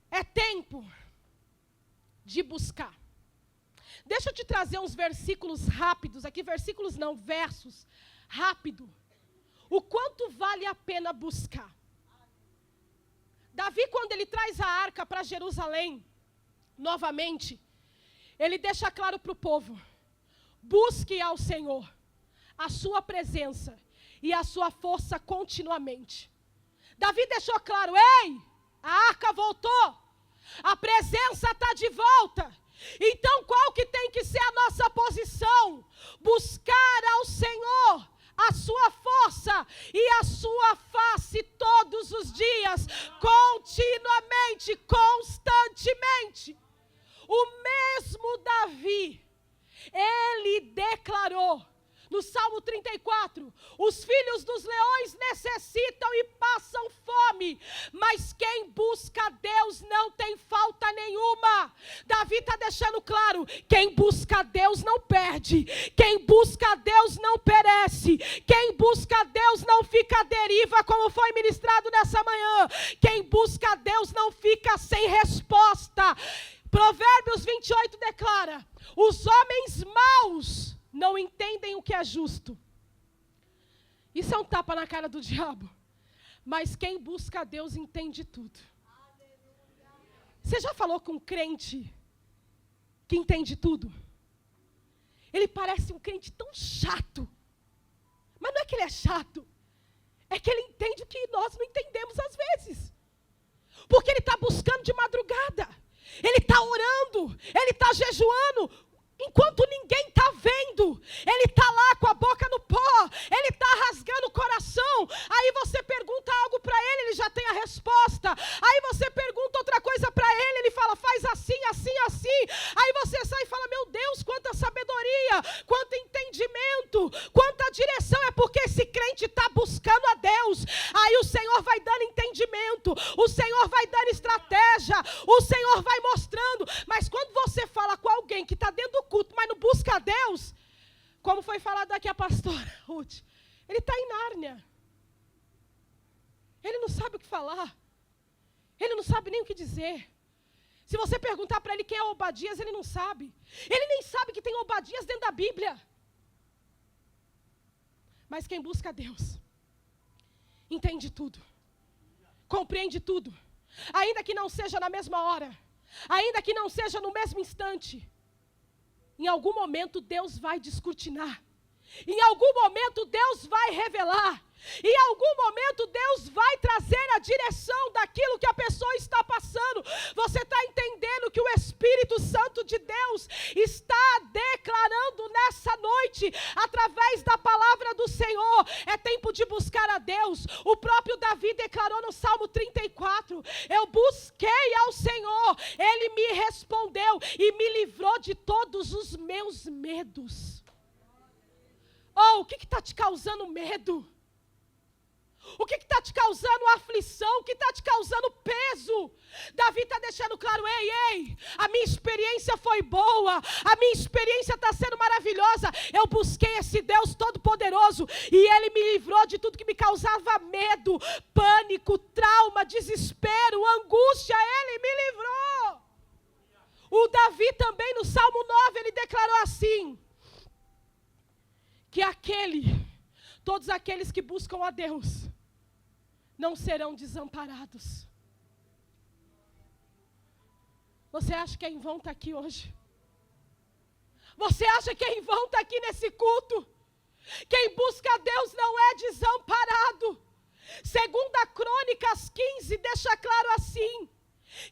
É tempo de buscar. Deixa eu te trazer uns versículos rápidos aqui, versículos não, versos, rápido. O quanto quanto vale a pena buscar. Davi, quando ele traz a arca para Jerusalém, novamente, ele deixa claro para o povo: busque ao Senhor a sua presença e a sua força continuamente. Davi deixou claro: ei, a arca voltou, a presença está de volta. Então qual que tem que ser a nossa posição? Buscar ao Senhor a sua força e a sua face todos os dias, continuamente, constantemente. O mesmo Davi, ele declarou no Salmo 34, os filhos dos leões necessitam e passam fome, mas quem busca Deus não tem falta nenhuma. Davi está deixando claro: quem busca Deus não perde, quem busca Deus não perece, quem busca Deus não fica à deriva, como foi ministrado nessa manhã. Quem busca Deus não fica sem resposta. Provérbios 28 declara: os homens maus não entendem o que é justo. Isso é um tapa na cara do diabo. Mas quem busca a Deus entende tudo. Você já falou com um crente que entende tudo? Ele parece um crente tão chato. Mas não é que ele é chato. É que ele entende o que nós não entendemos às vezes. Porque ele está buscando de madrugada. Ele está orando. Ele está jejuando. Enquanto ninguém está vendo, ele está lá com a boca no pó, ele está rasgando o coração. Aí você pergunta algo para ele, ele já tem a resposta. Aí você pergunta outra coisa para ele, ele fala: faz assim, assim, assim. Aí você sai e fala: meu Deus, quanta sabedoria, quanto entendimento, quanta direção. É porque esse crente está buscando a Deus. Aí o Senhor vai dando entendimento, o Senhor vai dando estratégia, o Senhor vai mostrando. Mas quando você fala com alguém que está dentro do culto, mas não busca a Deus, como foi falado aqui a pastora Ruth, ele está em Nárnia. Ele não sabe o que falar. Ele não sabe nem o que dizer. Se você perguntar para ele quem é Obadias, ele não sabe. Ele nem sabe que tem Obadias dentro da Bíblia. Mas quem busca a Deus entende tudo, compreende tudo, ainda que não seja na mesma hora, ainda que não seja no mesmo instante. Em algum momento Deus vai descortinar. Em algum momento Deus vai revelar. Em algum momento Deus vai trazer a direção daquilo que a pessoa está passando. Você está entendendo que o Espírito Santo de Deus está declarando nessa noite, através da palavra do Senhor, é tempo de buscar a Deus. O próprio Davi declarou no Salmo 34, eu busquei ao Senhor, Ele me respondeu e me livrou de todos os meus medos. Oh, o que está te causando medo? O que está te causando aflição? O que está te causando peso? Davi está deixando claro: ei, a minha experiência foi boa, a minha experiência está sendo maravilhosa. Eu busquei esse Deus todo-poderoso e Ele me livrou de tudo que me causava medo, pânico, trauma, desespero, angústia. Ele me livrou. O Davi também no Salmo 9, ele declarou assim, que todos aqueles que buscam a Deus não serão desamparados. Você acha que é em vão estar aqui hoje? Você acha que é em vão estar aqui nesse culto? Quem busca a Deus não é desamparado. 2 Crônicas 15 deixa claro assim,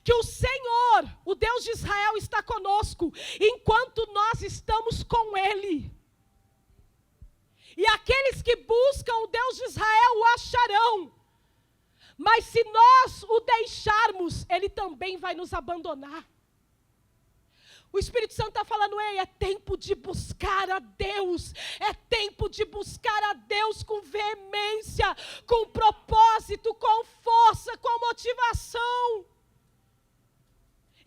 que o Senhor, o Deus de Israel, está conosco, enquanto nós estamos com Ele. E aqueles que buscam o Deus de Israel o acharão. Mas se nós o deixarmos, Ele também vai nos abandonar. O Espírito Santo está falando: ei, é tempo de buscar a Deus. É tempo de buscar a Deus com veemência, com propósito, com força, com motivação.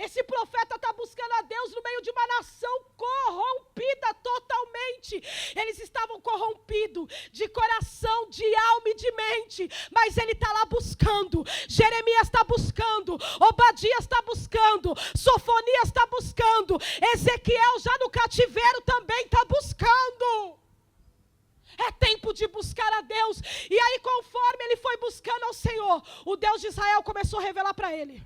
Esse profeta está buscando a Deus no meio de uma nação corrompida totalmente. Eles estavam corrompidos de coração, de alma e de mente. Mas ele está lá buscando. Jeremias está buscando. Obadias está buscando. Sofonias está buscando. Ezequiel já no cativeiro também está buscando. É tempo de buscar a Deus. E aí, conforme ele foi buscando ao Senhor, o Deus de Israel começou a revelar para ele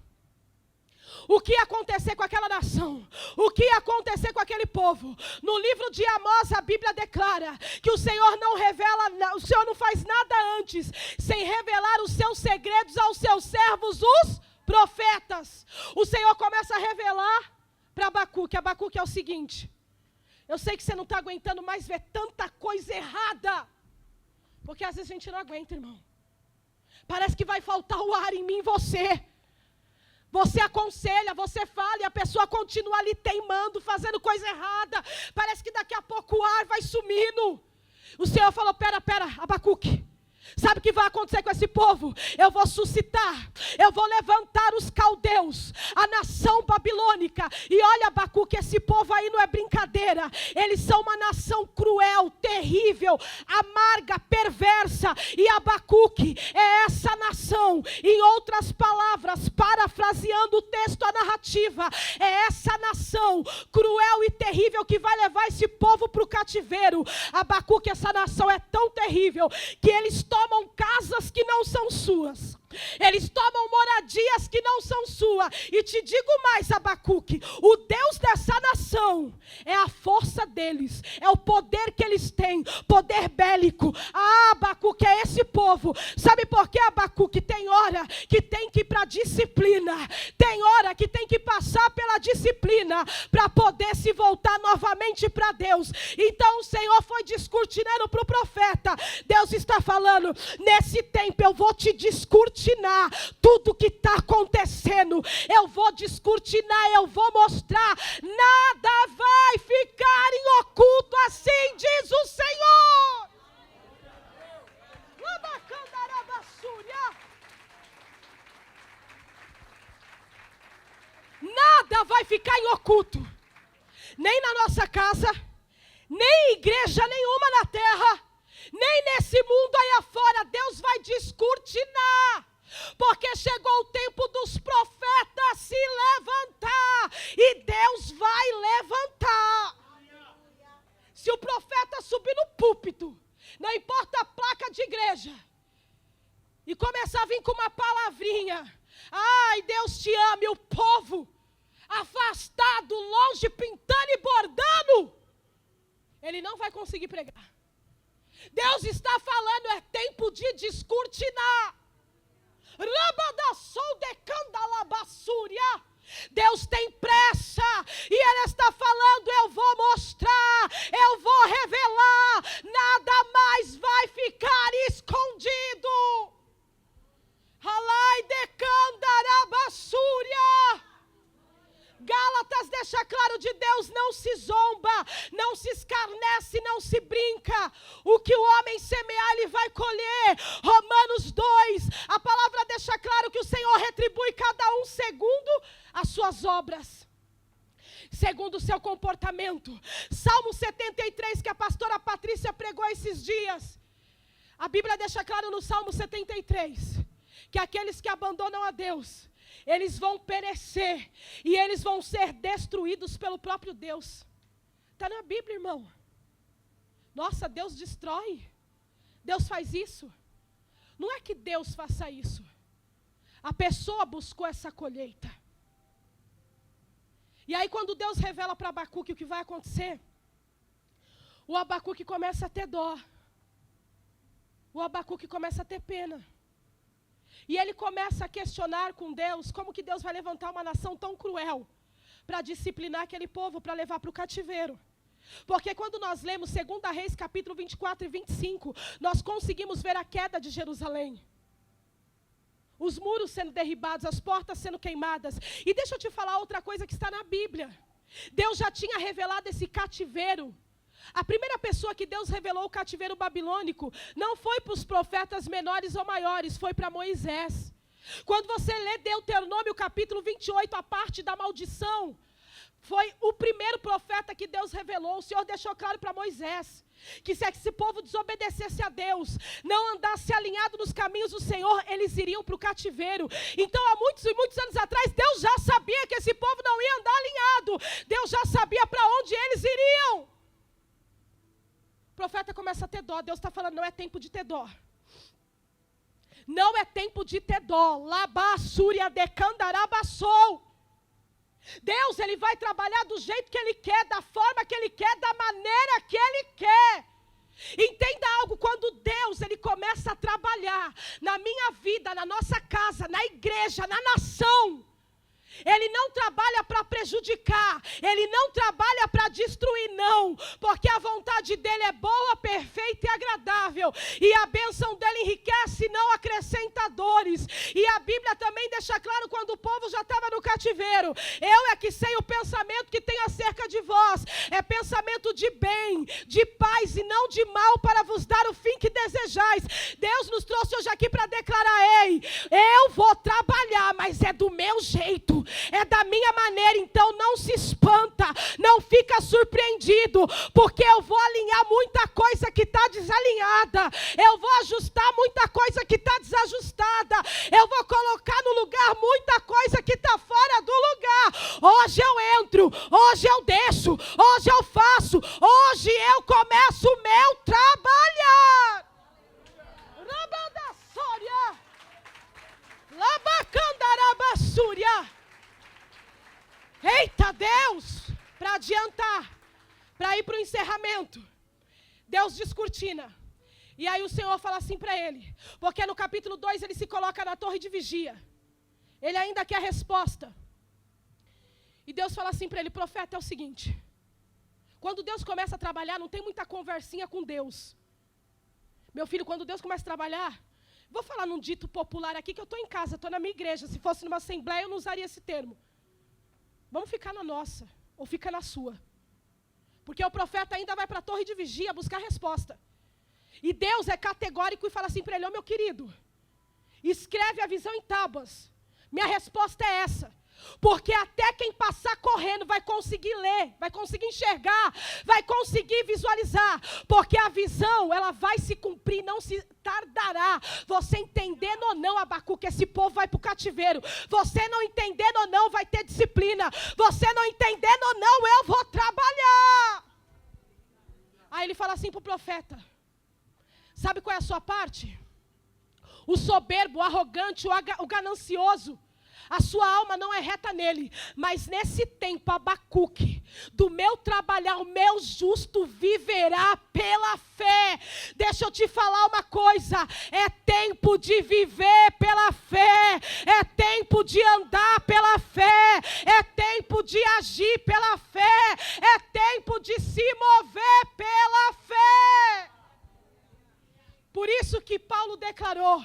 o que ia acontecer com aquela nação, o que ia acontecer com aquele povo. No livro de Amós, a Bíblia declara que o Senhor não revela, o Senhor não faz nada antes, sem revelar os seus segredos aos seus servos, os profetas. O Senhor começa a revelar para Abacuque. Abacuque é o seguinte: eu sei que você não está aguentando mais ver tanta coisa errada, porque às vezes a gente não aguenta, irmão. Parece que vai faltar o ar em mim e você. Você aconselha, você fala e a pessoa continua ali teimando, fazendo coisa errada. Parece que daqui a pouco o ar vai sumindo. O Senhor falou: pera, Abacuque. Sabe o que vai acontecer com esse povo? Eu vou suscitar, eu vou levantar os caldeus, a nação babilônica. E olha, Abacuque, esse povo aí não é brincadeira. Eles são uma nação cruel, terrível, amarga, perversa. E Abacuque é essa nação. Em outras palavras, parafraseando o texto, a narrativa, é essa nação cruel e terrível que vai levar esse povo para o cativeiro. Abacuque, essa nação é tão terrível que eles tomam casas que não são suas. Eles tomam moradias que não são suas. E te digo mais, Abacuque, o Deus dessa nação é a força deles, é o poder que eles têm, poder bélico. Abacuque, é esse povo. Sabe por quê, Abacuque? Tem hora que tem que ir para a disciplina, tem hora que tem que passar pela disciplina para poder se voltar novamente para Deus. Então o Senhor foi descortinando para o profeta. Deus está falando: nesse tempo eu vou te descortinar tudo que está acontecendo. Eu vou descortinar, eu vou mostrar. Nada vai ficar em oculto, assim diz o Senhor. Nada vai ficar em oculto, nem na nossa casa, nem em igreja nenhuma na terra, nem nesse mundo aí afora. Deus vai descortinar, porque chegou o tempo dos profetas se levantar, e Deus vai levantar. Se o profeta subir no púlpito, não importa a placa de igreja, e começar a vir com uma palavrinha: ai, Deus te ama, e o povo afastado, longe, pintando e bordando, ele não vai conseguir pregar. Deus está falando: é tempo de descortinar. Deus tem pressa, e Ele está falando: eu vou mostrar, eu vou revelar, nada mais vai ficar escondido. Gálatas deixa claro de Deus: não se zomba, não se escarnece, não se brinca. O que o homem semear, ele vai colher. Romanos 2, a palavra deixa claro que o Senhor retribui cada um segundo as suas obras, segundo o seu comportamento. Salmo 73, que a pastora Patrícia pregou esses dias, a Bíblia deixa claro no Salmo 73, que aqueles que abandonam a Deus, eles vão perecer, e eles vão ser destruídos pelo próprio Deus. Está na Bíblia, irmão. Nossa, Deus destrói, Deus faz isso. Não é que Deus faça isso, a pessoa buscou essa colheita. E aí quando Deus revela para Abacuque o que vai acontecer, o Abacuque começa a ter dó, o Abacuque começa a ter pena. E ele começa a questionar com Deus como que Deus vai levantar uma nação tão cruel para disciplinar aquele povo, para levar para o cativeiro. Porque quando nós lemos 2 Reis capítulo 24 e 25, nós conseguimos ver a queda de Jerusalém. Os muros sendo derribados, as portas sendo queimadas. E deixa eu te falar outra coisa que está na Bíblia. Deus já tinha revelado esse cativeiro. A primeira pessoa que Deus revelou o cativeiro babilônico não foi para os profetas menores ou maiores, foi para Moisés. Quando você lê Deuteronômio capítulo 28, a parte da maldição, foi o primeiro profeta que Deus revelou. O Senhor deixou claro para Moisés que se esse povo desobedecesse a Deus, não andasse alinhado nos caminhos do Senhor, eles iriam para o cativeiro. Então há muitos e muitos anos atrás, Deus já sabia que esse povo não ia andar alinhado. Deus já sabia para onde eles iriam. O profeta começa a ter dó. Deus está falando, não é tempo de ter dó. Não é tempo de ter dó. Labassúria decandarabassou. Deus, Ele vai trabalhar do jeito que Ele quer, da forma que Ele quer, da maneira que Ele quer. Entenda algo, quando Deus, Ele começa a trabalhar na minha vida, na nossa casa, na igreja, na nação, Ele não trabalha para prejudicar, Ele não trabalha para destruir, não, porque a vontade dEle é boa, perfeita e agradável, e a bênção dEle enriquece, não acrescenta dores. E a Bíblia também deixa claro, quando o povo já estava no cativeiro, eu é que sei o pensamento que tem acerca de vós, é pensamento de bem, de paz e não de mal, para vos dar o fim que desejais. Deus nos trouxe hoje aqui para declarar, ei, eu vou trabalhar, mas é do meu jeito, é da minha maneira, então não se espanta, não fica surpreendido, porque eu vou alinhar muita coisa que está desalinhada, eu vou ajustar muita coisa que está desajustada, eu vou colocar no lugar muita coisa que está fora do lugar. Hoje eu entro, hoje eu deixo, hoje eu faço, hoje eu começo o meu trabalhar. Rabadassória, Labacandarabassúria. Eita Deus, para adiantar, para ir para o encerramento, Deus descortina. E aí o Senhor fala assim para ele, porque no capítulo 2 ele se coloca na torre de vigia, ele ainda quer a resposta. E Deus fala assim para ele, profeta, é o seguinte, quando Deus começa a trabalhar, não tem muita conversinha com Deus. Meu filho, quando Deus começa a trabalhar, vou falar num dito popular aqui, que eu estou em casa, estou na minha igreja, se fosse numa assembleia eu não usaria esse termo. Vamos ficar na nossa, ou fica na sua. Porque o profeta ainda vai para a torre de vigia buscar resposta. E Deus é categórico e fala assim para ele, meu querido, escreve a visão em tábuas. Minha resposta é essa. Porque até quem passar correndo vai conseguir ler, vai conseguir enxergar, vai conseguir visualizar. Porque a visão, ela vai se cumprir, não se tardará. Você entendendo ou não, Abacuque, esse povo vai para o cativeiro. Você não entendendo ou não, vai ter disciplina. Você não entendendo ou não, eu vou trabalhar. Aí ele fala assim para o profeta, sabe qual é a sua parte? O soberbo, o arrogante, o ganancioso, a sua alma não é reta nele, mas nesse tempo, Abacuque, do meu trabalhar, o meu justo viverá pela fé. Deixa eu te falar uma coisa, é tempo de viver pela fé, é tempo de andar pela fé, é tempo de agir pela fé, é tempo de se mover pela fé. Por isso que Paulo declarou,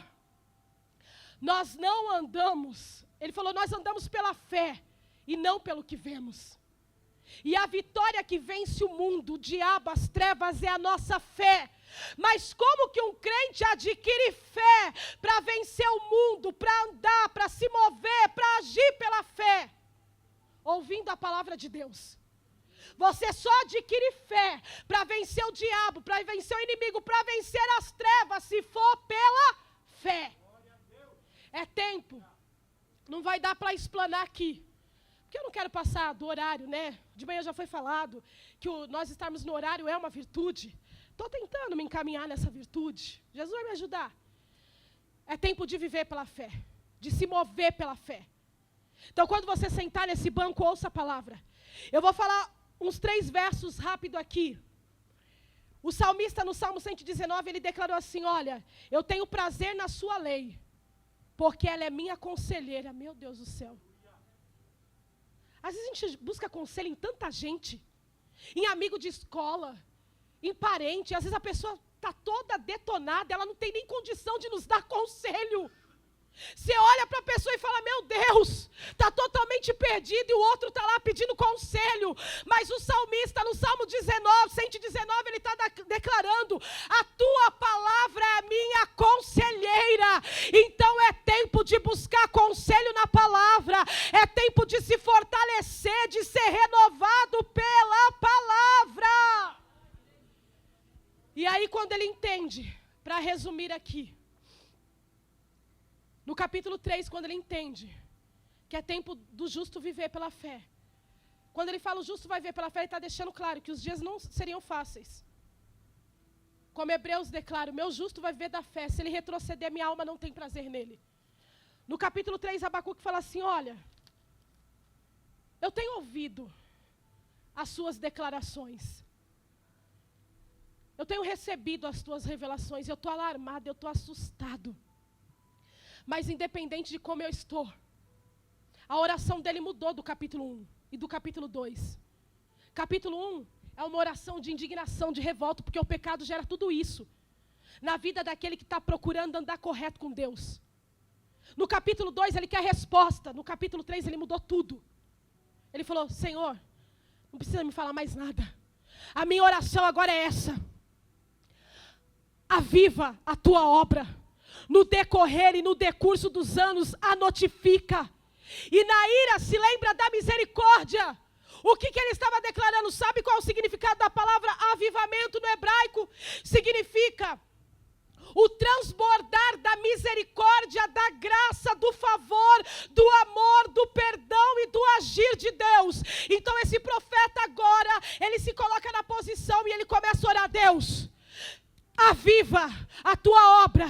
nós não andamos, ele falou, nós andamos pela fé e não pelo que vemos. E a vitória que vence o mundo, o diabo, as trevas, é a nossa fé. Mas como que um crente adquire fé para vencer o mundo, para andar, para se mover, para agir pela fé? Ouvindo a palavra de Deus. Você só adquire fé para vencer o diabo, para vencer o inimigo, para vencer as trevas, se for pela fé. É tempo. Não vai dar para explanar aqui. Porque eu não quero passar do horário, né? De manhã já foi falado que nós estarmos no horário é uma virtude. Estou tentando me encaminhar nessa virtude. Jesus vai me ajudar. É tempo de viver pela fé. De se mover pela fé. Então, quando você sentar nesse banco, ouça a palavra. Eu vou falar uns 3 versos rápido aqui. O salmista, no Salmo 119, ele declarou assim, olha, eu tenho prazer na sua lei, porque ela é minha conselheira. Meu Deus do céu. Às vezes a gente busca conselho em tanta gente, em amigo de escola, em parente. Às vezes a pessoa está toda detonada, ela não tem nem condição de nos dar conselho. Você olha para a pessoa e fala, meu Deus, está totalmente perdido, e o outro está lá pedindo conselho. Mas o salmista, no Salmo 119, ele está declarando, a tua palavra é a minha conselheira. Então é tempo de buscar conselho na palavra, é tempo de se fortalecer, de ser renovado pela palavra. E aí quando ele entende, para resumir aqui, no capítulo 3, quando ele entende que é tempo do justo viver pela fé. Quando ele fala o justo vai viver pela fé, ele está deixando claro que os dias não seriam fáceis. Como Hebreus declara, o meu justo vai viver da fé. Se ele retroceder, minha alma não tem prazer nele. No capítulo 3, Abacuque fala assim, olha, eu tenho ouvido as suas declarações. Eu tenho recebido as tuas revelações. Eu estou alarmado, eu estou assustado. Mas independente de como eu estou, a oração dele mudou do capítulo 1 e do capítulo 2. Capítulo 1 é uma oração de indignação, de revolta, porque o pecado gera tudo isso na vida daquele que está procurando andar correto com Deus. No capítulo 2 ele quer resposta, no capítulo 3 ele mudou tudo. Ele falou, Senhor, não precisa me falar mais nada. A minha oração agora é essa. Aviva a tua obra. No decorrer e no decurso dos anos, a notifica. E na ira se lembra da misericórdia. O que ele estava declarando? Sabe qual é o significado da palavra avivamento no hebraico? Significa o transbordar da misericórdia, da graça, do favor, do amor, do perdão e do agir de Deus. Então esse profeta agora, ele se coloca na posição e ele começa a orar a Deus. Aviva a tua obra,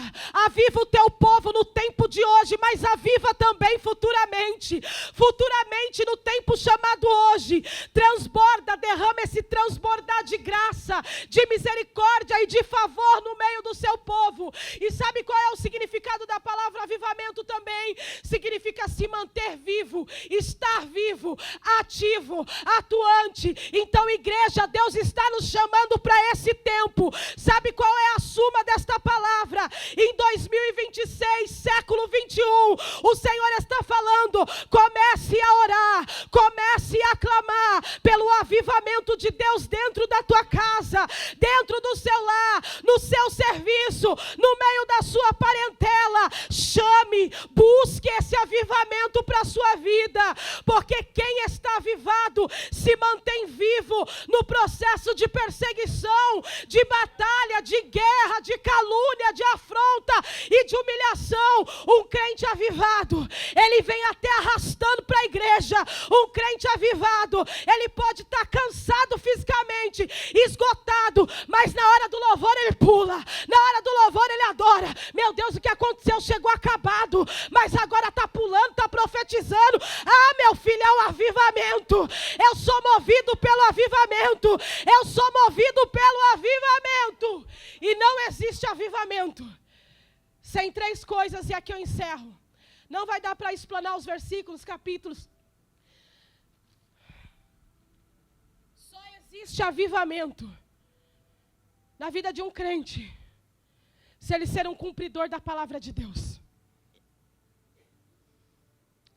aviva o teu povo no tempo de hoje, mas aviva também futuramente. Futuramente no tempo chamado hoje, transborda, derrama esse transbordar de graça, de misericórdia e de favor no meio do seu povo. E sabe qual é o significado da palavra avivamento também? Significa se manter vivo, estar vivo, ativo, atuante. Então igreja, Deus está nos chamando para esse tempo. Sabe qual é a suma desta palavra? Em 2026, século 21, o Senhor está falando, comece a orar, comece a clamar pelo avivamento de Deus dentro da tua casa, dentro do seu lar, no seu serviço, no meio da sua parentela. Chame, busque esse avivamento para a sua vida, porque quem está avivado se mantém vivo no processo de perseguição, de batalha, de guerra, de calúnia, de afronta e de humilhação. Um crente avivado, ele vem até arrastando para a igreja. Um crente avivado, ele pode estar cansado fisicamente, esgotado, mas na hora do louvor ele pula, na hora do louvor ele adora. Meu Deus, o que aconteceu chegou acabado, mas agora está pulando, está profetizando. Ah, meu filho, é um avivamento. Eu sou movido pelo avivamento, eu sou movido pelo avivamento. E não existe avivamento sem três coisas, e aqui eu encerro. Não vai dar para explanar os versículos, capítulos. Só existe avivamento na vida de um crente se ele ser um cumpridor da palavra de Deus.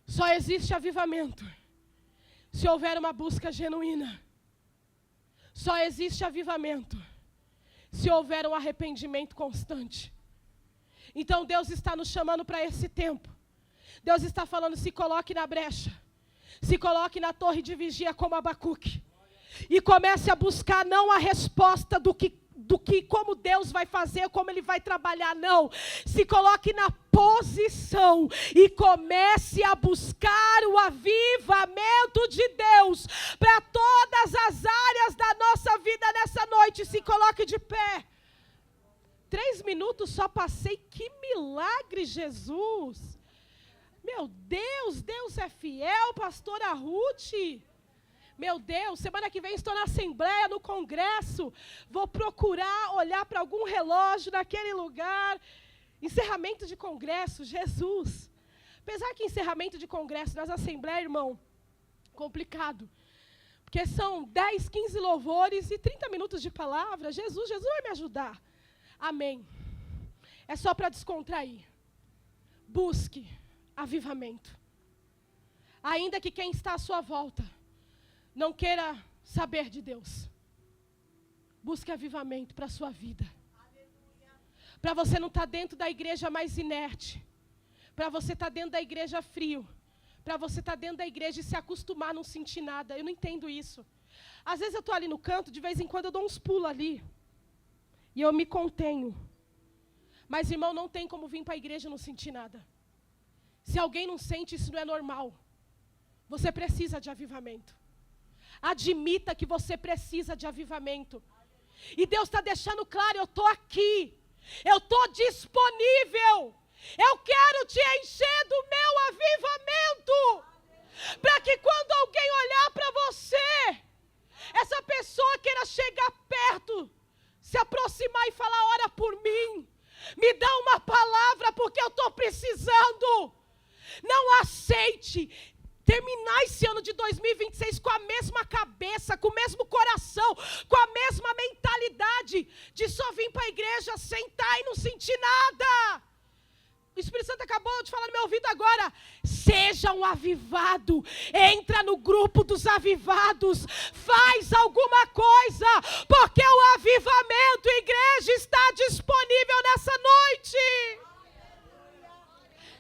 Só existe avivamento se houver uma busca genuína. Só existe avivamento se houver um arrependimento constante. Então Deus está nos chamando para esse tempo. Deus está falando, se coloque na brecha, se coloque na torre de vigia como Abacuque, e comece a buscar não a resposta do que como Deus vai fazer, como Ele vai trabalhar, não. Se coloque na posição e comece a buscar o avivamento de Deus para todas as áreas da nossa vida nessa noite. Se coloque de pé. 3 minutos só passei, que milagre, Jesus. Meu Deus, Deus é fiel, pastora Ruth. Meu Deus, semana que vem estou na Assembleia, no Congresso. Vou procurar olhar para algum relógio naquele lugar. Encerramento de Congresso, Jesus. Apesar que encerramento de Congresso nas Assembleias, irmão, complicado. Porque são 10, 15 louvores e 30 minutos de palavra. Jesus vai me ajudar. Amém. É só para descontrair. Busque avivamento. Ainda que quem está à sua volta não queira saber de Deus, busque avivamento para a sua vida. Para você não estar dentro da igreja mais inerte, para você estar dentro da igreja frio, para você estar dentro da igreja e se acostumar a não sentir nada. Eu não entendo isso. Às vezes eu estou ali no canto, de vez em quando eu dou uns pulos ali, e eu me contenho. Mas, irmão, não tem como vir para a igreja e não sentir nada. Se alguém não sente, isso não é normal. Você precisa de avivamento. Admita que você precisa de avivamento. E Deus está deixando claro, eu estou aqui. Eu estou disponível. Eu quero te encher do meu avivamento. Para que quando alguém olhar para você, essa pessoa queira chegar perto, se aproximar e falar, ora por mim. Me dá uma palavra porque eu estou precisando. Não aceite terminar esse ano de 2026 com a mesma cabeça, com o mesmo coração, com a mesma mentalidade de só vir para a igreja, sentar e não sentir nada. O Espírito Santo acabou de falar no meu ouvido agora. Seja um avivado. Entra no grupo dos avivados. Faz alguma coisa. Porque o avivamento, igreja, está disponível nessa noite.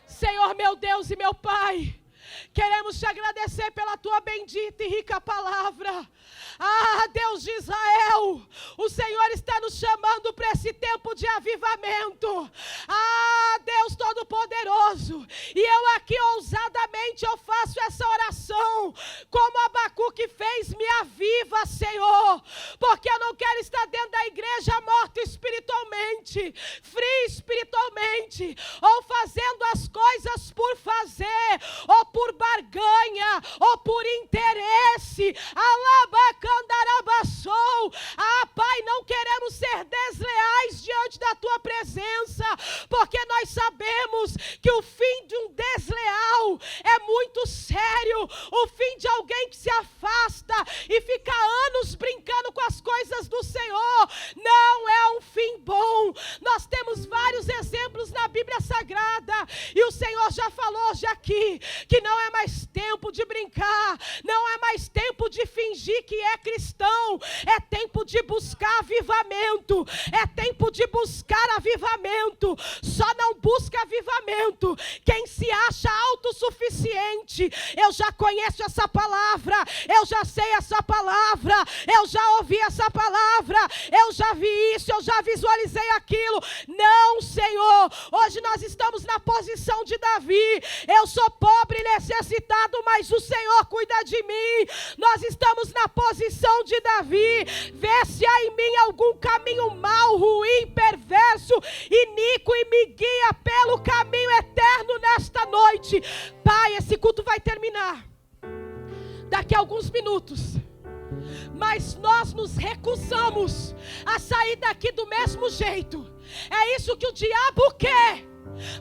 Senhor, meu Deus e meu Pai, queremos te agradecer pela tua bendita e rica palavra. Ah, Deus de Israel, o Senhor está nos chamando para esse tempo de avivamento. Ah, Deus Todo-Poderoso, e eu aqui ousadamente eu faço essa oração, como Abacuque fez, me aviva, Senhor, porque eu não quero estar dentro da igreja morto espiritualmente, frio espiritualmente, ou fazendo as coisas por fazer, ou por barganha, ou por interesse. Ah, Pai, não queremos ser desleais diante da tua presença, porque nós sabemos que o fim de um desleal é muito sério. O fim de alguém que se afasta e fica anos brincando com as coisas do Senhor não é um fim bom. Nós temos vários exemplos na Bíblia Sagrada, e o Senhor já falou hoje aqui que não é mais tempo de brincar, não é mais tempo de fingir que é cristão, é tempo de buscar avivamento, é tempo de buscar avivamento. Só não busca avivamento quem se acha autossuficiente. Eu já conheço essa palavra, eu já sei essa palavra, eu já ouvi essa palavra, eu já vi isso, eu já visualizei aquilo. Não, Senhor, hoje nós estamos na posição de Davi. Eu sou pobre e necessitado, mas o Senhor cuida de mim. Nós estamos na posição de Davi. Vê se há em mim algum caminho mau, ruim, perverso, iníquo, e me guia pelo caminho eterno nesta noite. Pai, esse culto vai terminar daqui a alguns minutos, mas nós nos recusamos a sair daqui do mesmo jeito. É isso que o diabo quer,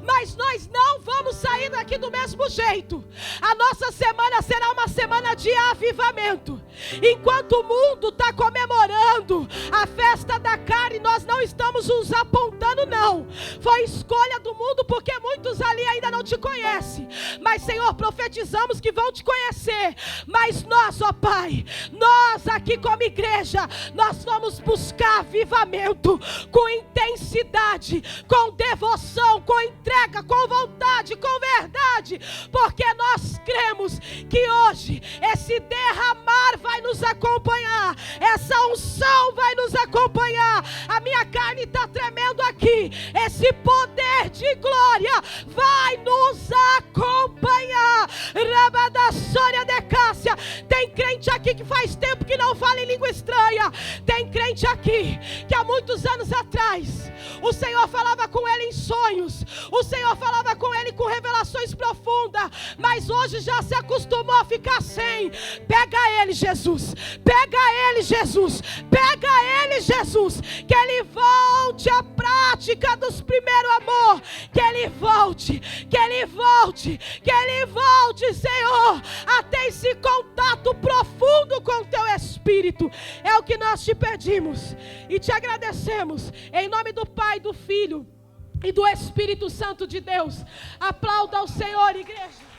mas nós não vamos sair daqui do mesmo jeito. A nossa semana será uma semana de avivamento. Enquanto o mundo está comemorando a festa da carne, nós não estamos nos apontando, não. Foi escolha do mundo, porque muitos ali ainda não te conhecem. Mas, Senhor, profetizamos que vão te conhecer. Mas nós, ó Pai, nós aqui como igreja, nós vamos buscar avivamento com intensidade, com devoção, com entrega, com vontade, com verdade, porque nós cremos que hoje esse derramar vai nos acompanhar, essa unção vai nos acompanhar. A minha carne está tremendo aqui. Esse poder de glória vai nos acompanhar. Rabadassória de Cássia. Tem crente aqui que faz tempo que não fala em língua estranha. Tem crente aqui que há muitos anos atrás o Senhor falava com ele em sonhos, o Senhor falava com ele com revelações profundas, mas hoje já se acostumou a ficar sem. Pega ele, Jesus, pega ele, Jesus, pega ele, Jesus, que ele volte à prática dos primeiros amor, que ele volte, que ele volte, que ele volte, Senhor, até esse contato profundo com o teu Espírito. É o que nós te pedimos e te agradecemos, em nome do Pai, do Filho e do Espírito Santo de Deus. Aplauda ao Senhor, igreja.